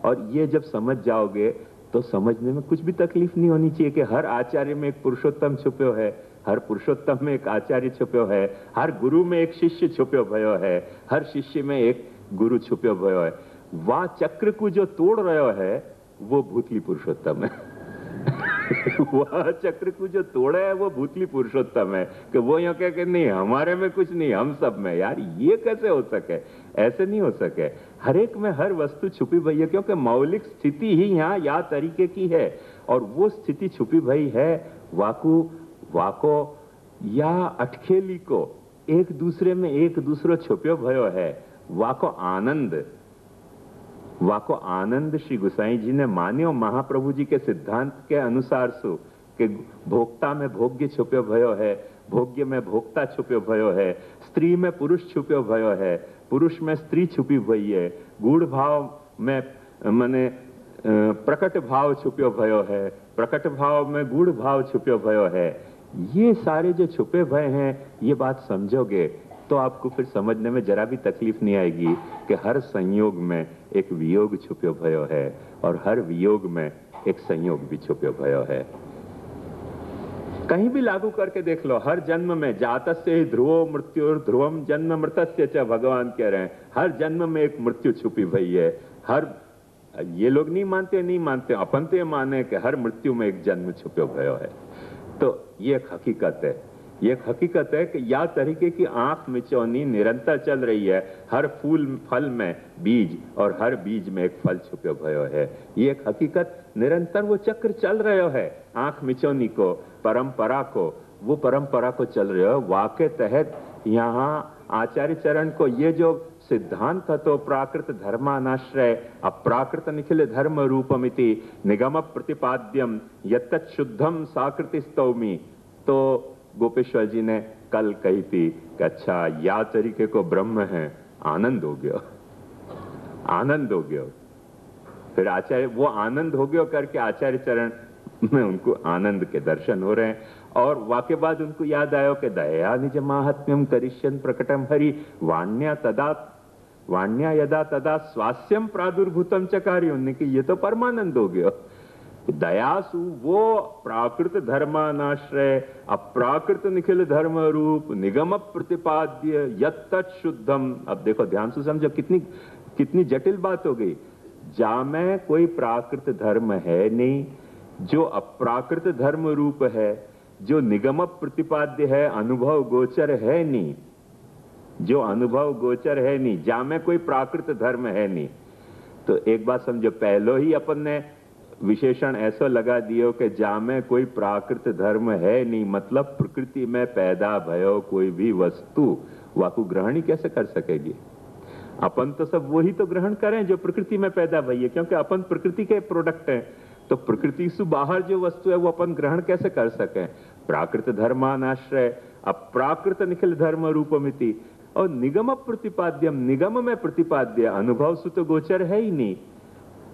और ये जब समझ जाओगे तो समझने में कुछ भी तकलीफ नहीं होनी चाहिए कि हर आचार्य में एक पुरुषोत्तम छुप्यो है, हर पुरुषोत्तम में एक आचार्य छुप्यो है, हर गुरु में एक शिष्य छुप्यो भयो है, हर शिष्य में एक गुरु छुप्यो भयो है। वह चक्र को जो तोड़ रहा है वो भूतली पुरुषोत्तम है। वह चक्र को जो तोड़ा है वो भूतली पुरुषोत्तम है। कि वो यूं कहे कि नहीं हमारे में कुछ नहीं, हम सब में। यार ये कैसे हो सके, ऐसे नहीं हो सके। हर एक में हर वस्तु छुपी भई है, क्योंकि मौलिक स्थिति ही यहाँ या तरीके की है, और वो स्थिति छुपी भई है वाको या अटखेली को एक दूसरे में एक दूसरो छुप्यो भयो है। वाको आनंद श्री गुसाई जी ने मान्यो महाप्रभु जी के सिद्धांत के अनुसार सु कि भोक्ता में भोग्य छुप्यो भयो है, भोग्य में भोक्ता छुप्यो भयो है, स्त्री में पुरुष छुप्यो भयो है, पुरुष में स्त्री छुपी हुई है, गूढ़ भाव में माने प्रकट भाव छुप्यो भयो है, प्रकट भाव में गूढ़ भाव छुप्यो भयो है। ये सारे जो छुपे भय हैं, ये बात समझोगे तो आपको फिर समझने में जरा भी तकलीफ नहीं आएगी कि हर संयोग में एक वियोग छुप्यो भयो है, और हर वियोग में एक संयोग भी छुप्यो भयो है। कहीं भी लागू करके देख लो, हर जन्म में जातस्य ही ध्रुवो मृत्यु ध्रुवम जन्म मृतस्य च, भगवान कह रहे हैं हर जन्म में एक मृत्यु छुपी भई है। हर ये लोग नहीं मानते, अपन तो ये माने कि हर मृत्यु में एक जन्म छुप्यो भयो है। तो ये एक हकीकत है, ये एक हकीकत है कि या तरीके की आंख मिचौनी निरंतर चल रही है। हर फूल फल में बीज, और हर बीज में एक फल छुपे भयो है। ये एक हकीकत निरंतर वो चक्र चल रहा है। आंख मिचौनी को, परंपरा को, वो परंपरा को चल रहे हो। वाके तहत यहाँ आचार्य चरण को ये जो सिद्धांत था, तो प्राकृत धर्मानाश्रय अप्राकृत निखिल धर्म रूपमिति निगम प्रतिपाद्यम यत्तत् शुद्धम साकृति स्तौमी, तो गोपेश्वर जी ने कल कही थी कि अच्छा या तरीके को ब्रह्म है, आनंद हो गया, आनंद हो गया। फिर आचार्य वो आनंद हो गया करके आचार्य चरण में उनको आनंद के दर्शन हो रहे हैं। और वाके बाद उनको याद आयो कि दया निज माहात्म्यम करिष्यन् प्रकटम हरि वाण्या यदा तदा स्वास्यम प्रादुर्भूतम चकारी। उन्होंने कि ये तो परमानंद हो गया। दयासु वो प्राकृत धर्मानाश्रय अप्राकृत निखिल धर्म रूप निगम प्रतिपाद्य यत्तत् शुद्धम। अब देखो ध्यान से समझो, कितनी जटिल बात हो गई। जा में कोई प्राकृत धर्म है नहीं, जो अप्राकृत धर्म रूप है, जो निगम प्रतिपाद्य है, अनुभव गोचर है नहीं, जो अनुभव गोचर है नहीं, जा में कोई प्राकृत धर्म है नहीं। तो एक बात समझो, पहले ही अपन ने विशेषण ऐसा लगा दियो कि जा में कोई प्राकृत धर्म है नहीं, मतलब प्रकृति में पैदा भयो कोई भी वस्तु वाकु ग्रहण ही कैसे कर सकेगी। अपन तो सब वही तो ग्रहण करें जो प्रकृति में पैदा भई है, क्योंकि अपन प्रकृति के प्रोडक्ट हैं। तो प्रकृति से बाहर जो वस्तु है वो अपन ग्रहण कैसे कर सकें। प्राकृत धर्मानाश्रय अप्राकृत निखिल धर्म रूपमिति, और निगम प्रतिपाद्यम, निगम में प्रतिपाद्य, अनुभव से तो गोचर है ही नहीं।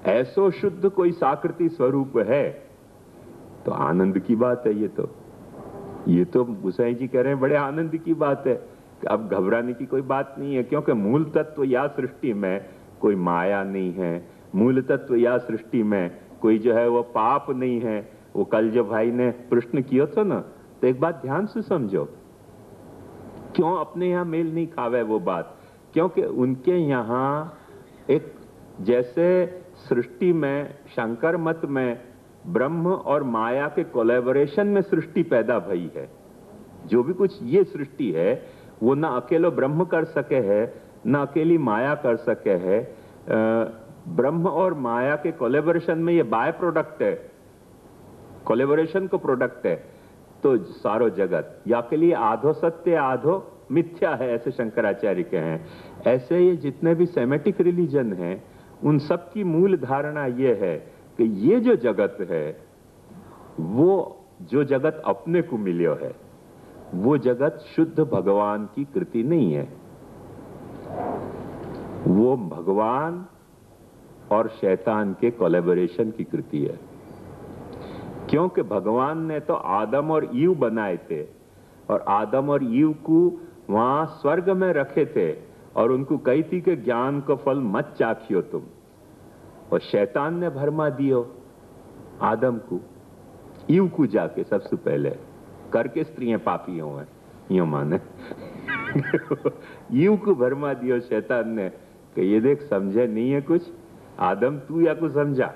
ऐसो शुद्ध कोई साकृति स्वरूप है तो आनंद की बात है। ये तो गोसाई जी कह रहे हैं बड़े आनंद की बात है। अब घबराने की कोई बात नहीं है, क्योंकि मूल तत्व या सृष्टि में कोई माया नहीं है, मूल तत्व या सृष्टि में कोई जो है वो पाप नहीं है। वो कल जो भाई ने प्रश्न किया था ना, तो एक बात ध्यान से समझो, क्यों अपने यहां मेल नहीं खावे वो बात, क्योंकि उनके यहां एक जैसे सृष्टि में शंकर मत में ब्रह्म और माया के कोलैबोरेशन में सृष्टि पैदा भई है। जो भी कुछ ये सृष्टि है वो ना अकेलो ब्रह्म कर सके है, ना अकेली माया कर सके है। ब्रह्म और माया के कोलैबोरेशन में ये बाय प्रोडक्ट है, कोलैबोरेशन को प्रोडक्ट है। तो सारो जगत या के लिए आधो सत्य आधो मिथ्या है, ऐसे शंकराचार्य के हैं। ऐसे ये जितने भी सेमेटिक रिलीजन हैं उन सब की मूल धारणा ये है कि ये जो जगत है, वो जो जगत अपने को मिलियो है, वो जगत शुद्ध भगवान की कृति नहीं है। वो भगवान और शैतान के कोलैबोरेशन की कृति है। क्योंकि भगवान ने तो आदम और ईव बनाए थे और आदम और ईव को वहां स्वर्ग में रखे थे और उनको कही थी कि ज्ञान को फल मत चाखियो तुम, और शैतान ने भरमा दियो आदम को, ईव को जाके सबसे पहले करके स्त्रियां पापी हो यो माने ईव को भरमा दियो शैतान ने कि ये देख समझे नहीं है कुछ, आदम तू या कुछ समझा।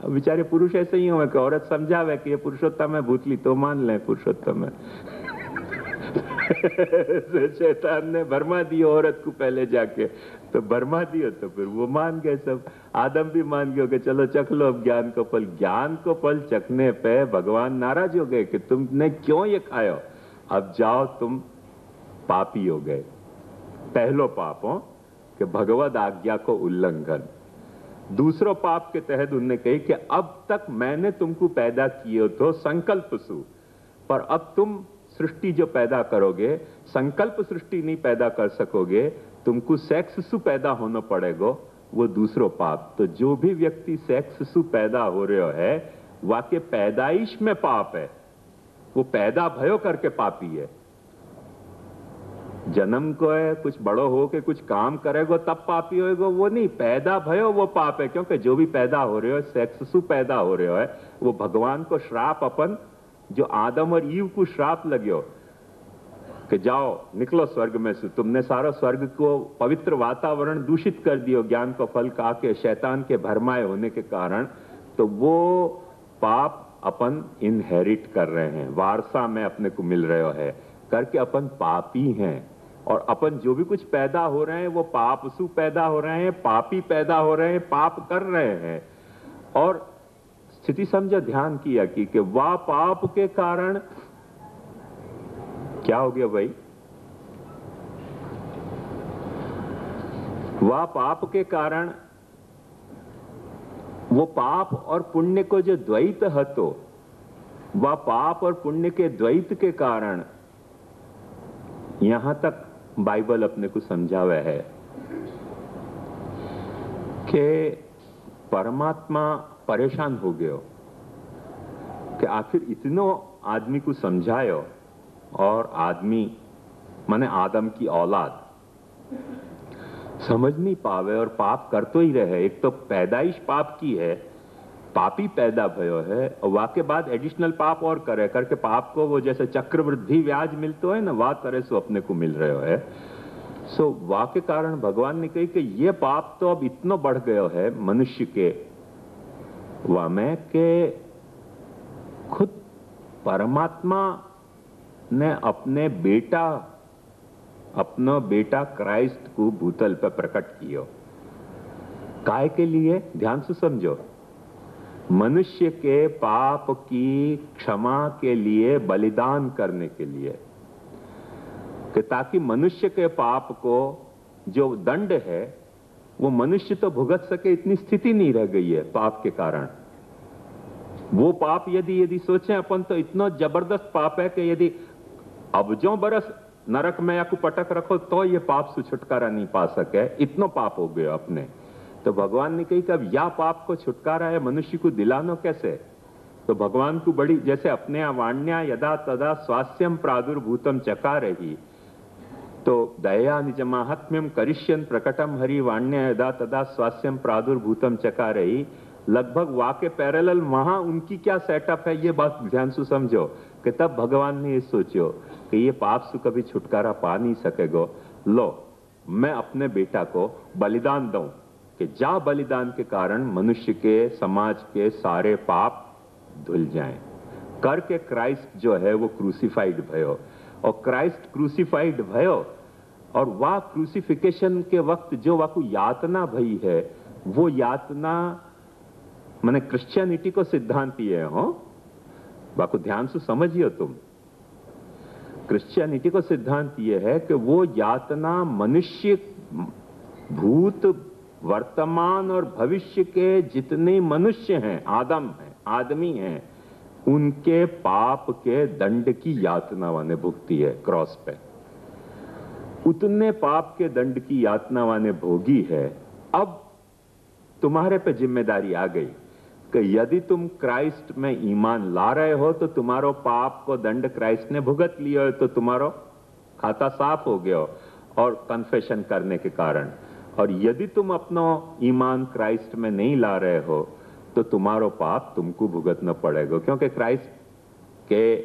अब बेचारे पुरुष ऐसे ही हो कि औरत समझावे कि ये पुरुषोत्तम है, भूतली तो मान ले पुरुषोत्तम है शैतान ने भरमा दियो औरत को पहले जाके, तो भरमा दियो तो फिर वो मान गए सब। आदम भी मान गए कि चलो चख लो अब ज्ञान को फल। ज्ञान को फल चखने पे भगवान नाराज हो गए कि तुमने क्यों ये खायो, अब जाओ तुम पापी हो गए। पहलो पाप हो कि भगवद आज्ञा को उल्लंघन। दूसरो पाप के तहत उन्होंने कही कि अब तक मैंने तुमको पैदा किए तो संकल्प सु, पर अब तुम सृष्टि जो पैदा करोगे संकल्प सृष्टि नहीं पैदा कर सकोगे, तुमको सेक्स सु पैदा होना पड़ेगा, वो दूसरो पाप। तो जो भी व्यक्ति सेक्स सु पैदा हो रहे है वाके पैदाइश में पाप है, वो पैदा भयो करके पापी है। जन्म को है कुछ बड़ो हो के कुछ काम करेगो तब पापी होएगो, वो नहीं, पैदा भयो वो पाप है। क्योंकि जो भी पैदा हो रहे हो सेक्स सु पैदा हो रहे हो है, वो भगवान को श्राप अपन जो आदम और ईव को श्राप लग्यो कि जाओ निकलो स्वर्ग में से, तुमने सारा स्वर्ग को पवित्र वातावरण दूषित कर दियो ज्ञान को फल खा के शैतान के भरमाए होने के कारण। तो वो पाप अपन इनहेरिट कर रहे हैं, वारसा में अपने को मिल रहे है करके अपन पापी हैं। और अपन जो भी कुछ पैदा हो रहे हैं वो पापसु पैदा हो रहे हैं, पापी पैदा हो रहे हैं, पाप कर रहे हैं। और स्थिति समझो ध्यान किया कि वाह पाप के कारण क्या हो गया भाई, वाह पाप के कारण वो पाप और पुण्य को जो द्वैत हतो, वह पाप और पुण्य के द्वैत के कारण यहां तक बाइबल अपने को समझावे है कि परमात्मा परेशान हो गयो कि आखिर इतनो आदमी को समझायो और आदमी माने आदम की औलाद समझ नहीं पावे और पाप कर तो ही रहे। एक तो पैदाइश पाप की है, पापी पैदा भयो है, और वाके बाद एडिशनल पाप और करे करके पाप को वो जैसे चक्रवृद्धि ब्याज मिलते है ना, वाह तरह से अपने को मिल रहे है। सो वाह के कारण भगवान ने कही कि ये पाप तो अब इतना बढ़ गयो है मनुष्य के वाह में के खुद परमात्मा ने अपना बेटा क्राइस्ट को भूतल पर प्रकट किया। काय के लिए, ध्यान से समझो, मनुष्य के पाप की क्षमा के लिए, बलिदान करने के लिए, कि ताकि मनुष्य के पाप को जो दंड है वो मनुष्य तो भुगत सके, इतनी स्थिति नहीं रह गई है पाप के कारण। वो पाप यदि सोचें अपन तो इतना जबरदस्त पाप है कि यदि अबजों बरस नरक में या को पटक रखो तो ये पाप से छुटकारा नहीं पा सके, इतना पाप हो गया अपने। तो भगवान ने कही कि अब या पाप को छुटकारा है मनुष्य को दिलानो कैसे? तो भगवान को बड़ी, जैसे अपने वाण्या यदा तदा स्वास्यम प्रादुर्भूतम चकारहि, तो दया निज माहात्म्यम करिष्यन प्रकटम हरि वाण्या यदा तदा स्वास्यम प्रादुर्भूतम चकारहि, लगभग वाक्य पैरेलल वहां उनकी क्या सेटअप है, ये बात ध्यान से समझो कि तब भगवान ने ये सोचो कि ये पाप से कभी छुटकारा पा नहीं सकेगो, लो मैं अपने बेटा को बलिदान दूं कि जा बलिदान के कारण मनुष्य के समाज के सारे पाप धुल जाएं। करके क्राइस्ट जो है वो क्रूसिफाइड भयो, और क्राइस्ट क्रूसिफाइड भयो, और वह क्रूसिफिकेशन के वक्त जो वाकु यातना भई है, वो यातना मैंने क्रिश्चियनिटी को सिद्धांत ये हो, वाकु ध्यान से समझियो तुम। क्रिश्चियनिटी को सिद्धांत ये है कि वो यातना मनुष्य, भूत, वर्तमान और भविष्य के जितने मनुष्य हैं, आदमी हैं, उनके पाप के दंड की यातना वाने भुगती है क्रॉस पे। उतने पाप के दंड की यातना वाने भोगी है। अब तुम्हारे पे जिम्मेदारी आ गई कि यदि तुम क्राइस्ट में ईमान ला रहे हो तो तुम्हारो पाप को दंड क्राइस्ट ने भुगत लिया है, तो तुम्हारो खाता साफ हो गया और कन्फेशन करने के कारण। और यदि तुम अपना ईमान क्राइस्ट में नहीं ला रहे हो तो तुम्हारो पाप तुमको भुगतना पड़ेगा, क्योंकि क्राइस्ट के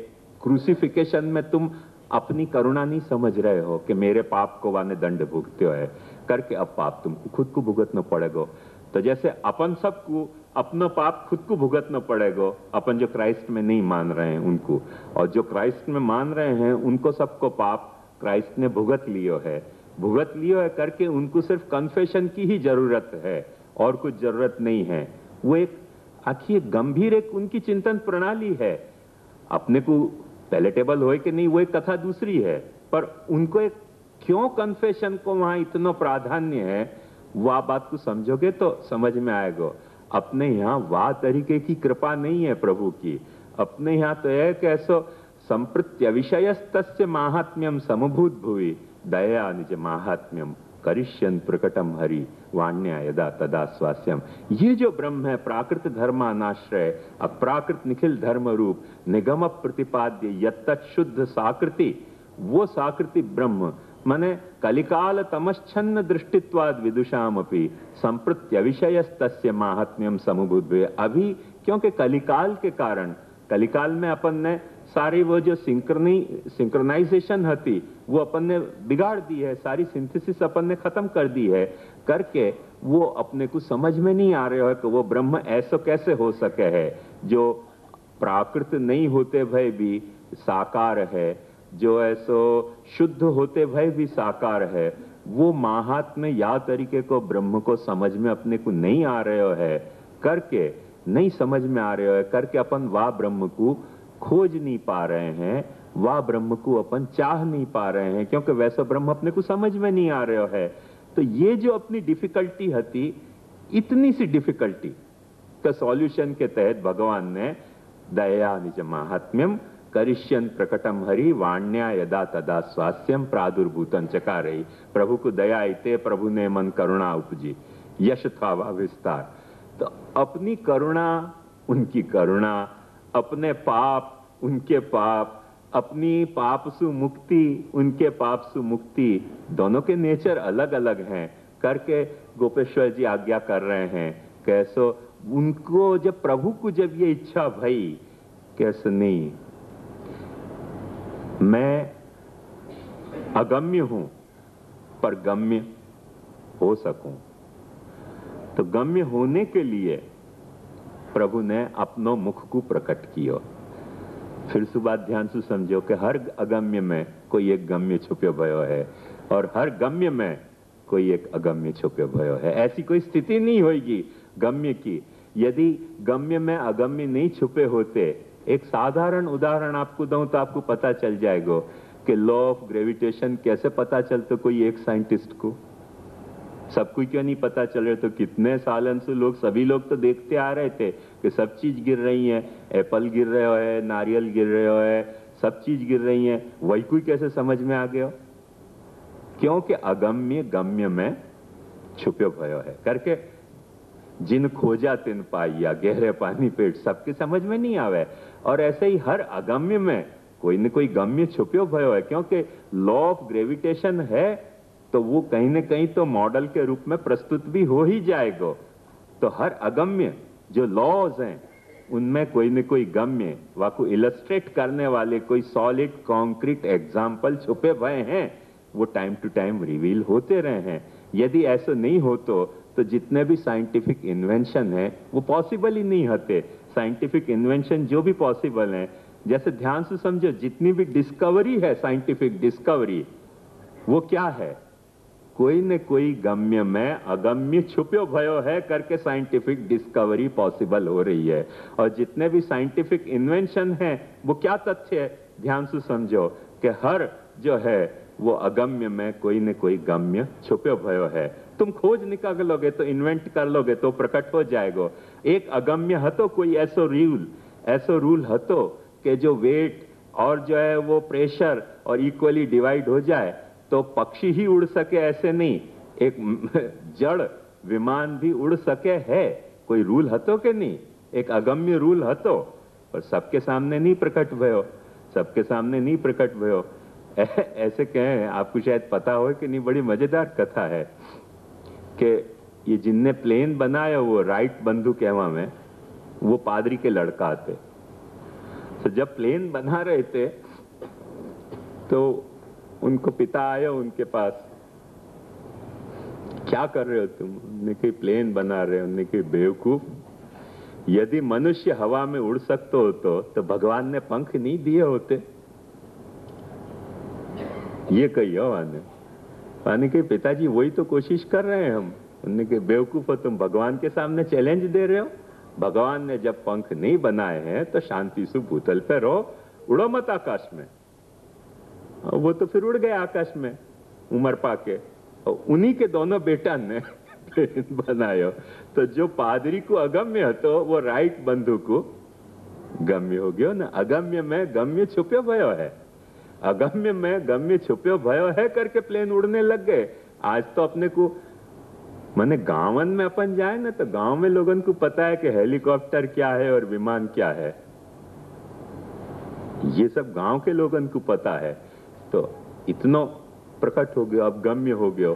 क्रूसिफिकेशन में तुम अपनी करुणा नहीं समझ रहे हो कि मेरे पाप को वाने दंड भुगते हो है करके, अब पाप तुमको खुद को भुगतना पड़ेगा। तो जैसे अपन सबको अपना पाप खुद को भुगतना पड़ेगा, अपन जो क्राइस्ट में नहीं मान रहे हैं उनको, और जो क्राइस्ट में मान रहे हैं उनको सबको पाप क्राइस्ट ने भुगत लियो है करके उनको सिर्फ कन्फेशन की ही जरूरत है और कुछ जरूरत नहीं है। वो एक आखिर गंभीर एक उनकी चिंतन प्रणाली है। अपने को पैलेटेबल हो कि नहीं वो एक कथा दूसरी है, पर उनको एक क्यों कन्फेशन को वहां इतना प्राधान्य है, वह बात को समझोगे तो समझ में आएगा। अपने यहाँ वाह तरीके की कृपा नहीं है प्रभु की, अपने यहाँ तो है कि ऐसो संप्रत्य विषयस्तस्य माहात्म्यम समभूत भुवि दया निज माहात्म्यम करिष्यन प्रकटम हरि वाण्या यदा तदा स्वास्यम। ये जो ब्रह्म है प्राकृत धर्मानाश्रय अप्राकृत निखिल धर्म रूप निगम प्रतिपाद्य यत्तत् शुद्ध साकृति, वो साकृति ब्रह्म माने कलिकाल तमश्छन्न दृष्टित्वाद विदुषामपि संप्रत्य विषयस्तस्य माहात्म्यम समभूत। अभी क्योंकि कलिकाल के कारण, कलिकाल में अपन ने सारी वो जो सिंक्रोनाइजेशन हती वो अपन ने बिगाड़ दी है, सारी सिंथेसिस अपन ने खत्म कर दी है करके वो अपने को समझ में नहीं आ रहा है कि वो ब्रह्म ऐसा कैसे हो सके है जो प्राकृत नहीं होते भय भी साकार है, जो ऐसो शुद्ध होते भय भी साकार है। वो महात्म्य या तरीके को ब्रह्म को समझ में अपने को नहीं आ रहे है करके, नहीं समझ में आ रहे है करके अपन वाह ब्रह्म को खोज नहीं पा रहे हैं, वाह ब्रह्म को अपन चाह नहीं पा रहे हैं, क्योंकि वैसा ब्रह्म अपने को समझ में नहीं आ रहा है। तो ये जो अपनी डिफिकल्टी हती, इतनी सी डिफिकल्टी का सॉल्यूशन के तहत भगवान ने दया निज माहात्म्यम करिष्यन प्रकटम हरि वाण्या यदा तदा स्वास्यम प्रादुर्भूतन चकारहि। प्रभु को दया आते, प्रभु ने मन करुणा उपजी, यश था वह विस्तार। तो अपनी करुणा उनकी करुणा, अपने पाप उनके पाप, अपनी पाप सु मुक्ति उनके पाप सु मुक्ति, दोनों के नेचर अलग अलग हैं करके गोपेश्वर जी आज्ञा कर रहे हैं। कैसो उनको जब प्रभु को जब ये इच्छा भई कैसे नहीं, मैं अगम्य हूं पर गम्य हो सकूं, तो गम्य होने के लिए प्रभु ने अपनो मुख को प्रकट किया। फिर से बात ध्यान से समझो कि हर अगम्य में कोई एक गम्य छुपे भयो है और हर गम्य में कोई एक अगम्य छुपे भयो है। ऐसी कोई स्थिति नहीं होगी गम्य की यदि गम्य में अगम्य नहीं छुपे होते। एक साधारण उदाहरण आपको दूं तो आपको पता चल जाएगा कि लॉ ऑफ ग्रेविटेशन कैसे पता चलता कोई एक साइंटिस्ट को, सबको क्यों नहीं पता चल रहा। तो कितने सालन से लोग, सभी लोग तो देखते आ रहे थे कि सब चीज गिर रही है, एप्पल गिर रहे है, नारियल गिर रहे है, सब चीज गिर रही है, वही कोई कैसे समझ में आ गया? क्योंकि अगम्य गम्य में छुपे भयो है करके जिन खोजा तिन पाइया, गहरे पानी पेट, सबके समझ में नहीं आवे। और ऐसे ही हर अगम्य में कोई न कोई गम्य छुप्यो भयो है, क्योंकि लॉ ऑफ ग्रेविटेशन है तो वो कहीं न कहीं तो मॉडल के रूप में प्रस्तुत भी हो ही जाएगा। तो हर अगम्य जो लॉज हैं उनमें कोई न कोई गम्य वाको इलस्ट्रेट करने वाले कोई सॉलिड कॉन्क्रीट एग्जाम्पल छुपे भय हैं, वो टाइम टू टाइम रिवील होते रहे हैं। यदि ऐसा नहीं हो तो जितने भी साइंटिफिक इन्वेंशन है वो पॉसिबल ही नहीं होते। साइंटिफिक इन्वेंशन जो भी पॉसिबल है, जैसे ध्यान से समझो, जितनी भी डिस्कवरी है, साइंटिफिक डिस्कवरी, वो क्या है? कोई न कोई गम्य में अगम्य छुप्यो भयो है करके साइंटिफिक डिस्कवरी पॉसिबल हो रही है। और जितने भी साइंटिफिक इन्वेंशन हैं वो क्या तथ्य है? ध्यान से समझो कि हर जो है वो अगम्य में कोई न कोई गम्य छुप्यो भयो है। तुम खोज निकालोगे तो, इन्वेंट कर लोगे तो प्रकट हो जाएगा। एक अगम्य हतो कोई ऐसो रूल हतो कि जो वेट और जो है वो प्रेशर और इक्वली डिवाइड हो जाए तो पक्षी ही उड़ सके, ऐसे नहीं, एक जड़ विमान भी उड़ सके है। कोई रूल हतो कि नहीं? एक अगम्य रूल हतो, और सबके सामने नहीं प्रकट भयो, सबके सामने नहीं प्रकट भयो। ऐसे कहें, आपको शायद पता हो कि नहीं, बड़ी मजेदार कथा है कि ये जिनने प्लेन बनाया वो राइट बंधु कहवा में, वो पादरी के लड़का थे। तो जब प्लेन बना रहे थे तो उनको पिता आया उनके पास, क्या कर रहे हो तुम? उन्होंने कहा प्लेन बना रहे हो। उन्होंने कहा बेवकूफ, यदि मनुष्य हवा में उड़ सकते हो तो भगवान ने पंख नहीं दिए होते? ये कहियो आने के पिताजी वही तो कोशिश कर रहे हैं हम। उन्होंने कहा बेवकूफ हो तुम, भगवान के सामने चैलेंज दे रहे हो। भगवान ने जब पंख नहीं बनाए हैं तो शांति से भूतल पे रहो, उड़ो मत आकाश में। वो तो फिर उड़ गए आकाश में उम्र पाके, और उन्हीं के दोनों बेटा ने बनायो। तो जो पादरी को अगम्य है तो वो राइट बंधु को गम्य हो गयो ना। अगम्य में गम्य छुप्यो भयो है, अगम्य में गम्य छुप्यो भयो है करके प्लेन उड़ने लग गए। आज तो अपने को माने गांवन में अपन जाए ना तो गांव में लोगों को पता है कि हेलीकॉप्टर क्या है और विमान क्या है, ये सब गांव के लोगों को पता है। तो इतना प्रकट हो गया, अब गम्य हो गया।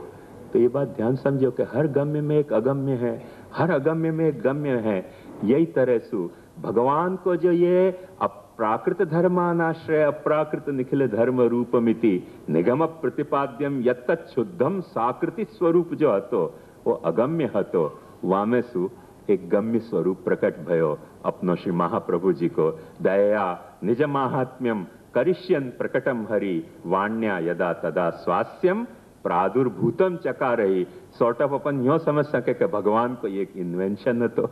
तो ये बात ध्यान समझो कि हर गम्य में एक अगम्य है, हर अगम्य में एक गम्य है। यही तरह से भगवान को जो ये अप्राकृत धर्मानाश्रय अप्राकृत निखिल धर्म रूपमिति निगम प्रतिपाद्यम यत्तत् शुद्धम साकृति स्वरूप जो हतो वो अगम्य हतो, वामे सु एक गम्य स्वरूप प्रकट भयो अपनो श्री महाप्रभु जी को। दया निज माहात्म्यम करिष्यन प्रकटम हरि वाण्या यदा तदा स्वास्यम प्रादुर्भूतम चकारहि। सॉर्ट ऑफ अपन यो समझ सके कि भगवान को एक इन्वेंशन है तो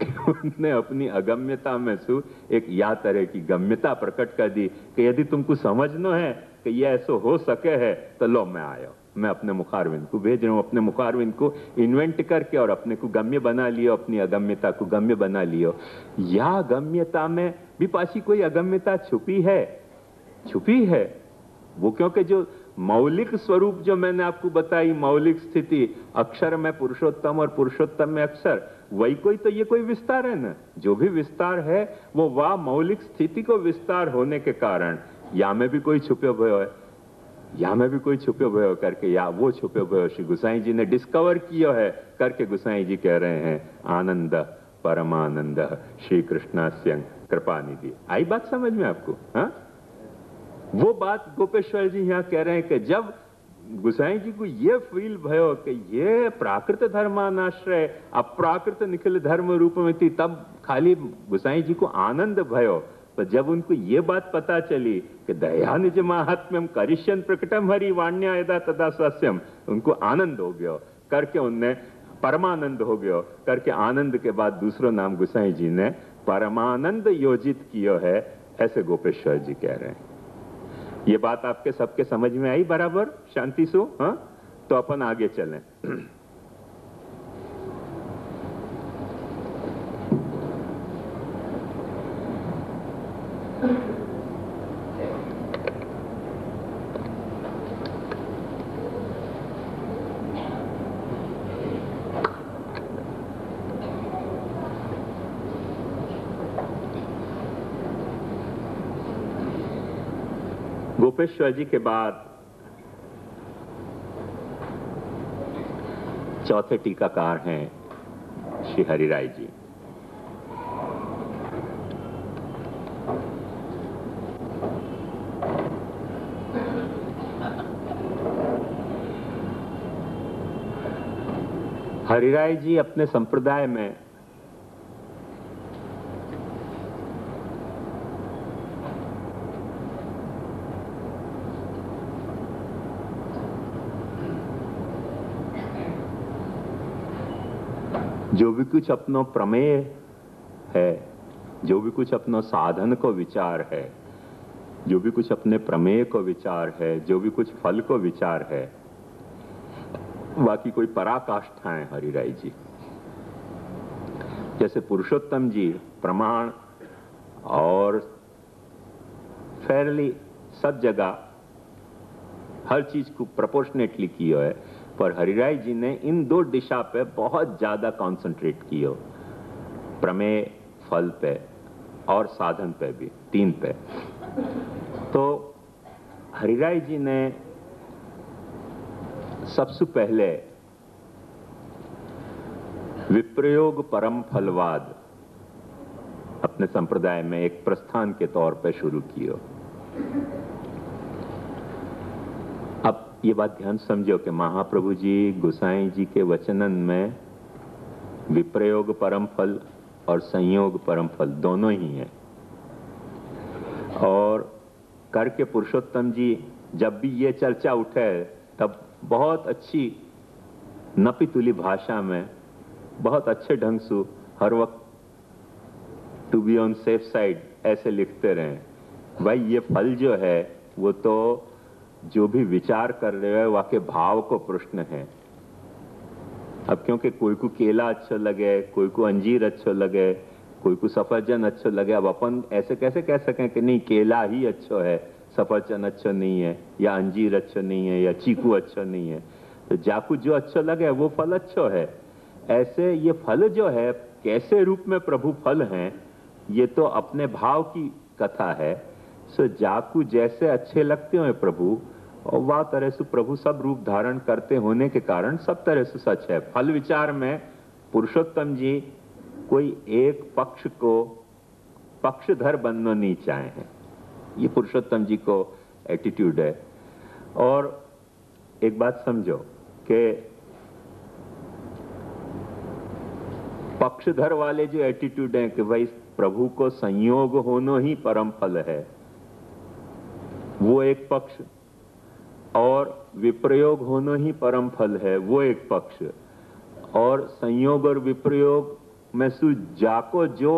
उन्होंने अपनी अगम्यता में सु एक या तरह की गम्यता प्रकट कर दी कि यदि तुमको समझना है कि ये ऐसा हो सके है तो लो मैं आया, मैं अपने मुखारविंद को भेज रहा हूं। अपने मुखारविंद को इन्वेंट करके और अपने को गम्य बना लियो, अपनी अगम्यता को गम्य बना लियो। या गम्यता में भी पासी कोई अगम्यता छुपी है वो, क्योंकि जो मौलिक स्वरूप जो मैंने आपको बताई, मौलिक स्थिति, अक्षर में पुरुषोत्तम और पुरुषोत्तम में अक्षर, वही कोई तो ये कोई विस्तार है ना। जो भी विस्तार है वो वाह मौलिक स्थिति को विस्तार होने के कारण या में भी कोई छुपे भयो है, या में भी कोई छुपे भयो करके, या वो छुपे भयो श्री गुसाई जी ने डिस्कवर किया है करके गुसाई जी कह रहे हैं आनंद परमानंद श्री कृष्णास्यं कृपा निधि। आई बात समझ में आपको? हाँ, वो बात गोपेश्वर जी यहाँ कह रहे हैं कि जब गुसाई जी को ये फील भयो कि ये प्राकृत धर्मानाश्रय अप्राकृत निखिल धर्म रूप में थी, तब खाली गुसाई जी को आनंद भयो। तो जब उनको ये बात पता चली कि दया निज माहात्म्यम करिष्यन प्रकटम हरि वाण्या यदा तदा स्वास्यम, उनको आनंद हो गया करके, उनने परमानंद हो गया करके, आनंद के बाद दूसरा नाम गुसाई जी ने परमानंद योजित किया है, ऐसे गोपेश्वर जी कह रहे हैं। ये बात आपके सबके समझ में आई बराबर शांति सो? हाँ, तो अपन आगे चलें। गोपेश्वर जी के बाद चौथे टीकाकार हैं श्री हरिराय जी। हरिराय जी अपने संप्रदाय में जो भी कुछ अपनो प्रमेय है, जो भी कुछ अपनो साधन को विचार है, जो भी कुछ अपने प्रमेय को विचार है, जो भी कुछ फल को विचार है, बाकी कोई पराकाष्ठा है हरिराय जी। जैसे पुरुषोत्तम जी प्रमाण और फेयरली सब जगह हर चीज को प्रोपोर्शनेटली की है, पर हरिराय जी ने इन दो दिशा पे बहुत ज्यादा कंसंट्रेट किया, प्रमेय, फल पे और साधन पे भी, तीन पे। तो हरिराय जी ने सबसे पहले विप्रयोग परम फलवाद अपने संप्रदाय में एक प्रस्थान के तौर पे शुरू किया। अब ये बात ध्यान समझो कि महाप्रभु जी गोसाई जी के वचनन में विप्रयोग परम फल और संयोग परम फल दोनों ही हैं। और करके पुरुषोत्तम जी जब भी ये चर्चा उठे तब बहुत अच्छी नपीतुली भाषा में बहुत अच्छे ढंग से हर वक्त to be on safe side ऐसे लिखते रहे, भाई ये फल जो है वो तो जो भी विचार कर रहे हो वाके भाव को प्रश्न है। अब क्योंकि कोई को केला अच्छा लगे, कोई को अंजीर अच्छा लगे, कोई को सफरजन अच्छा लगे, अब अपन ऐसे कैसे कह सकें कि नहीं केला ही अच्छा है, सफरजन अच्छा नहीं है, या अंजीर अच्छा नहीं है, या चीकू अच्छा नहीं है। तो जाकू जो अच्छा लगे वो फल अच्छा है। ऐसे ये फल जो है कैसे रूप में प्रभु फल हैं, ये तो अपने भाव की कथा है। सो जाकू जैसे अच्छे लगते हो प्रभु, और वह तरह से प्रभु सब रूप धारण करते होने के कारण सब तरह से सच है। फल विचार में पुरुषोत्तम जी कोई एक पक्ष को पक्षधर बनना नहीं चाहे हैं, ये पुरुषोत्तम जी को एटीट्यूड है। और एक बात समझो कि पक्षधर वाले जो एटीट्यूड है कि भाई प्रभु को संयोग होना ही परम फल है, वो एक पक्ष, और विप्रयोग होना ही परम फल है वो एक पक्ष, और संयोग और विप्रयोग में से जाको जो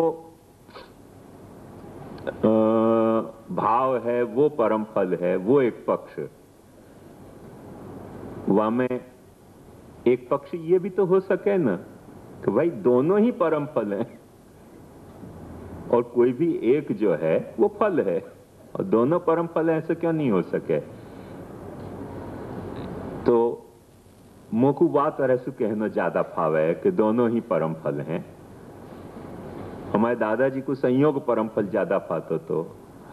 भाव है वो परम फल है वो एक पक्ष। वहां में एक पक्ष ये भी तो हो सके ना कि भाई दोनों ही परम फल हैं, और कोई भी एक जो है वो फल है, और दोनों परम फल है, ऐसे क्यों नहीं हो सके। तो मोकू बात और ऐसे कहना ज्यादा भाव है कि दोनों ही परम फल हैं। हमारे दादाजी को संयोग परम फल ज्यादा फातो तो,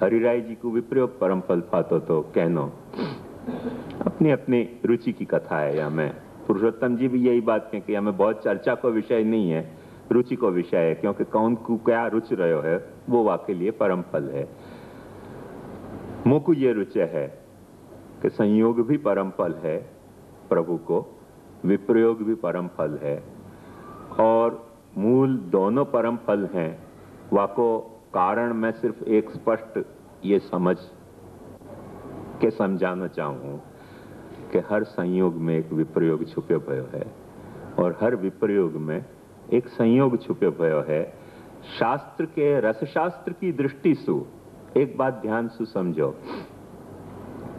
हरिराय जी को विप्रयोग परम फल फातो तो कहनो अपनी अपनी रुचि की कथा है। या मैं पुरुषोत्तम जी भी यही बात कहें कि हमें बहुत चर्चा को विषय नहीं है, रुचि को विषय है, क्योंकि कौन को क्या रुचि रहे है वो वाके लिए परम फल है। मुझको ये रुचि है कि संयोग भी परम फल है प्रभु को, विप्रयोग भी परम फल है, और मूल दोनों परम फल हैं। वाको कारण मैं सिर्फ एक स्पष्ट ये समझ के समझाना चाहूं कि हर संयोग में एक विप्रयोग छुपे भयो है, और हर विप्रयोग में एक संयोग छुपे भयो है। शास्त्र के रसशास्त्र की दृष्टि से एक बात ध्यान से समझो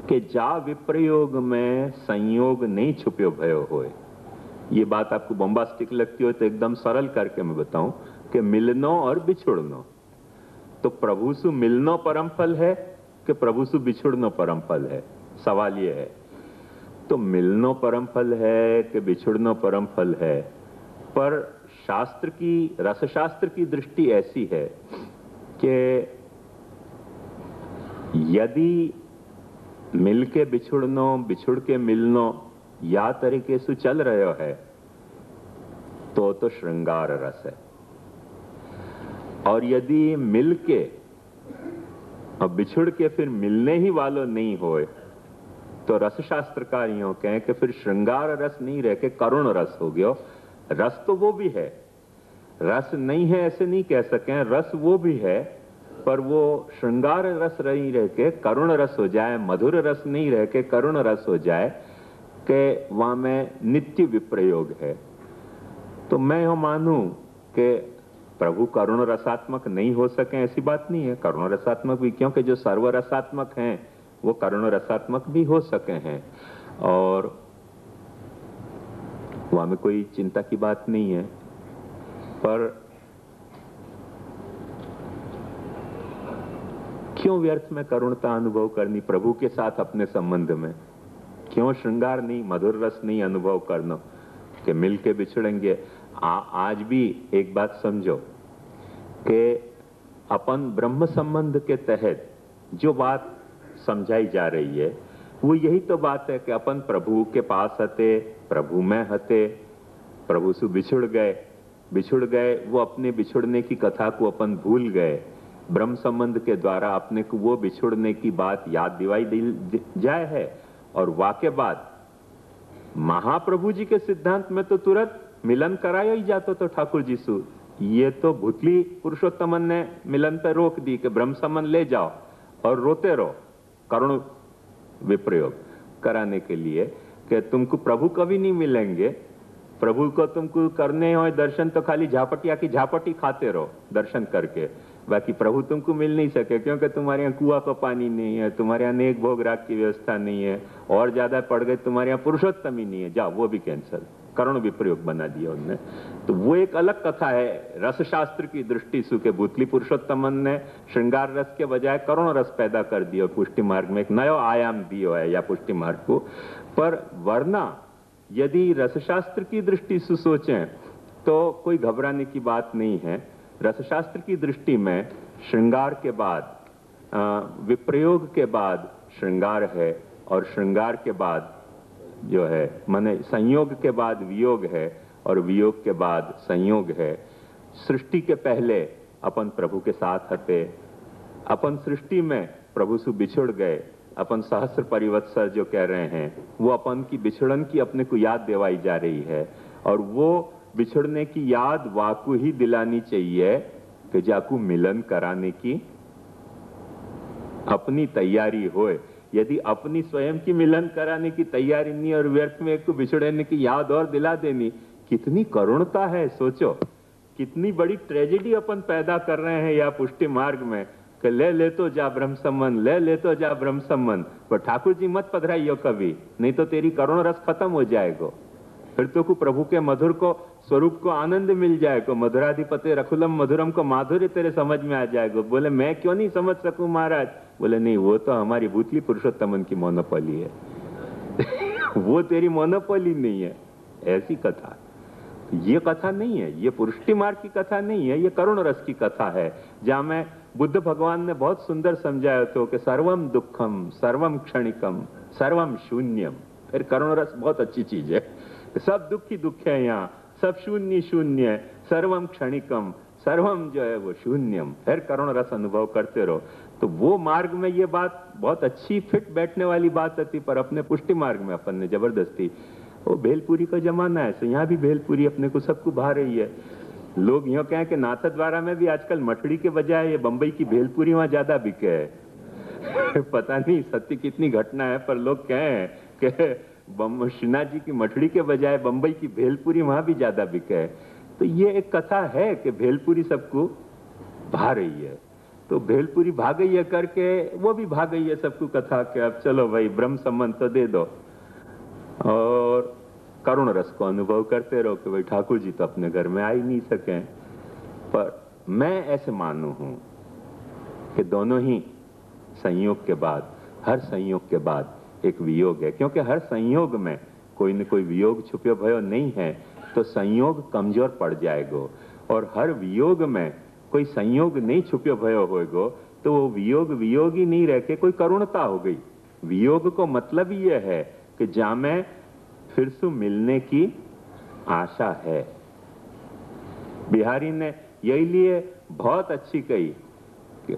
कि जा विप्रयोग में संयोग नहीं छुपे भयो होए। ये बात आपको बॉम्बास्टिक लगती हो तो एकदम सरल करके मैं बताऊं कि मिलनो और बिछुड़नो, तो प्रभु से मिलनो परम फल है कि प्रभु से बिछुड़नो परम फल है, सवाल ये है। तो मिलनो परम फल है कि बिछुड़नो परम फल है, पर शास्त्र की रसशास्त्र की दृष्टि ऐसी है कि यदि मिल के बिछुड़नो बिछुड़ के मिलनो या तरीके से चल रहे है तो श्रृंगार रस है। और यदि मिल के और बिछुड़ के फिर मिलने ही वालों नहीं होए तो रसशास्त्रकारियों कहें कि फिर श्रृंगार रस नहीं रह के करुण रस हो गया। रस तो वो भी है, रस नहीं है ऐसे नहीं कह सकें, रस वो भी है, पर वो श्रृंगार रस नहीं रह के करुण रस हो जाए, मधुर रस नहीं रह के करुण रस हो जाए कि वहां में नित्य विप्रयोग है। तो मैं यह मानूं कि प्रभु करुण रसात्मक नहीं हो सके ऐसी बात नहीं है, करुण रसात्मक भी, क्योंकि जो सर्व रसात्मक हैं वो करुण रसात्मक भी हो सके हैं और वहां में कोई चिंता की बात नहीं है। पर क्यों व्यर्थ में करुणता अनुभव करनी प्रभु के साथ अपने संबंध में? क्यों श्रृंगार नहीं, मधुर रस नहीं अनुभव करना कि मिलके बिछड़ेंगे? आज भी एक बात समझो कि अपन ब्रह्म संबंध के तहत जो बात समझाई जा रही है वो यही तो बात है कि अपन प्रभु के पास हते, प्रभु में हते, प्रभु से बिछुड़ गए, वो अपने बिछुड़ने की कथा को अपन भूल गए। ब्रह्म संबंध के द्वारा अपने को वो बिछुड़ने की बात याद दिवाई जाए है और वाके बाद महाप्रभु जी के सिद्धांत में तो तुरंत मिलन कराया ही जाता तो ठाकुर जी सु। ये तो भूतली पुरुषोत्तमन ने मिलन पे रोक दी कि ब्रह्म संबंध ले जाओ और रोते रहो करुण विप्रयोग कराने के लिए कि तुमको प्रभु कभी नहीं मिलेंगे, प्रभु को तुमको करने हो दर्शन तो खाली झापटिया की झापटी खाते रहो दर्शन करके, बाकी प्रभु तुमको मिल नहीं सके क्योंकि तुम्हारे यहाँ कुआं का पानी नहीं है, तुम्हारे यहाँ नेक भोग राग की व्यवस्था नहीं है, और ज्यादा पड़ गए तुम्हारे यहाँ पुरुषोत्तम ही नहीं है, जाओ वो भी कैंसल, करुण विप्रयोग बना दिया उनने। तो वो एक अलग कथा है रसशास्त्र की दृष्टि से कि भूतली पुरुषोत्तमन ने श्रृंगार रस के बजाय करुण रस पैदा कर दिया, पुष्टि मार्ग में एक नया आयाम दिया है या पुष्टि मार्ग को। पर वरना यदि रसशास्त्र की दृष्टि से सोचें तो कोई घबराने की बात नहीं है। रसशास्त्र की दृष्टि में श्रृंगार के बाद विप्रयोग के बाद श्रृंगार है और श्रृंगार के बाद जो है माने संयोग के बाद वियोग है और वियोग के बाद संयोग है। सृष्टि के पहले अपन प्रभु के साथ हते, अपन सृष्टि में प्रभु से बिछुड़ गए, अपन सहस्र परिवत्सर जो कह रहे हैं वो अपन की बिछड़न की अपने को याद दिवाई जा रही है और वो बिछड़ने की याद वाकु ही दिलानी चाहिए कि जाकू मिलन कराने की अपनी तैयारी होए। यदि अपनी स्वयं की मिलन कराने की तैयारी नहीं और व्यर्थ में एक को बिछड़ने की याद और दिला देनी, कितनी करुणता है। सोचो कितनी बड़ी ट्रेजेडी अपन पैदा कर रहे हैं या पुष्टि मार्ग में कि ले तो जा ब्रह्म संबंध, ले तो जा ब्रह्म संबंध, पर ठाकुर जी मत पधराइयो कभी, नहीं तो तेरी करुण रस खत्म हो जाएगा। फिर तो को प्रभु के मधुर को स्वरूप को आनंद मिल जाएगा, मधुराधिपति रखुलम मधुरम को माधुर्य तेरे समझ में आ जाएगा। बोले मैं क्यों नहीं समझ सकूं महाराज? बोले नहीं, वो तो हमारी भूतली पुरुषोत्तमन की मोनोपोली है वो तेरी मोनोपोली नहीं है। ऐसी कथा ये कथा नहीं है, ये पुरुषटी मार्ग की कथा नहीं है, ये करुण रस की कथा है जहां में बुद्ध भगवान ने बहुत सुंदर समझाया तो कि सर्वम दुखम सर्वम क्षणिकम सर्वम शून्यम। फिर करुण रस बहुत अच्छी चीज है, सब दुख ही दुख है, यहाँ सब शून्य शून्य, सर्वम क्षणिकम, सर्वम जो है वो शून्यम। फिर करुण रस अनुभव करते रहो। तो वो मार्ग में ये बात बहुत अच्छी फिट बैठने वाली बात होती, पर अपने पुष्टि मार्ग में अपन ने जबरदस्ती, वो भेलपुरी का जमाना है, यहाँ भी भेलपुरी अपने को सबको भा रही है। लोग यूं कहें कि नाथद्वारा में भी आजकल मठड़ी के बजाय ये बंबई की भेलपुरी वहां ज्यादा बिके है पता नहीं सत्य कितनी घटना है, पर लोग कहें कि श्रीनाथ जी की मठड़ी के बजाय बंबई की भेलपुरी वहां भी ज्यादा बिके है। तो ये एक कथा है कि भेलपुरी सबको भा रही है, तो भेलपुरी भाग गई है करके वो भी भाग गई है सबको कथा के अब चलो भाई ब्रह्म संबंध तो दे दो और करुण रस को अनुभव करते रहो कि भाई ठाकुर जी तो अपने घर में आ ही नहीं सके। पर मैं ऐसे मानू हूं कि दोनों ही संयोग के बाद, हर संयोग के बाद एक वियोग है, क्योंकि हर संयोग में कोई न कोई वियोग छुपे भयो नहीं है तो संयोग कमजोर पड़ जाएगा, और हर वियोग में कोई संयोग नहीं छुपे भयो होएगो तो वो वियोग वियोग ही नहीं रह के कोई करुणता हो गई। वियोग को मतलब यह है कि जामे फिर से मिलने की आशा है। बिहारी ने यही लिए बहुत अच्छी कही कि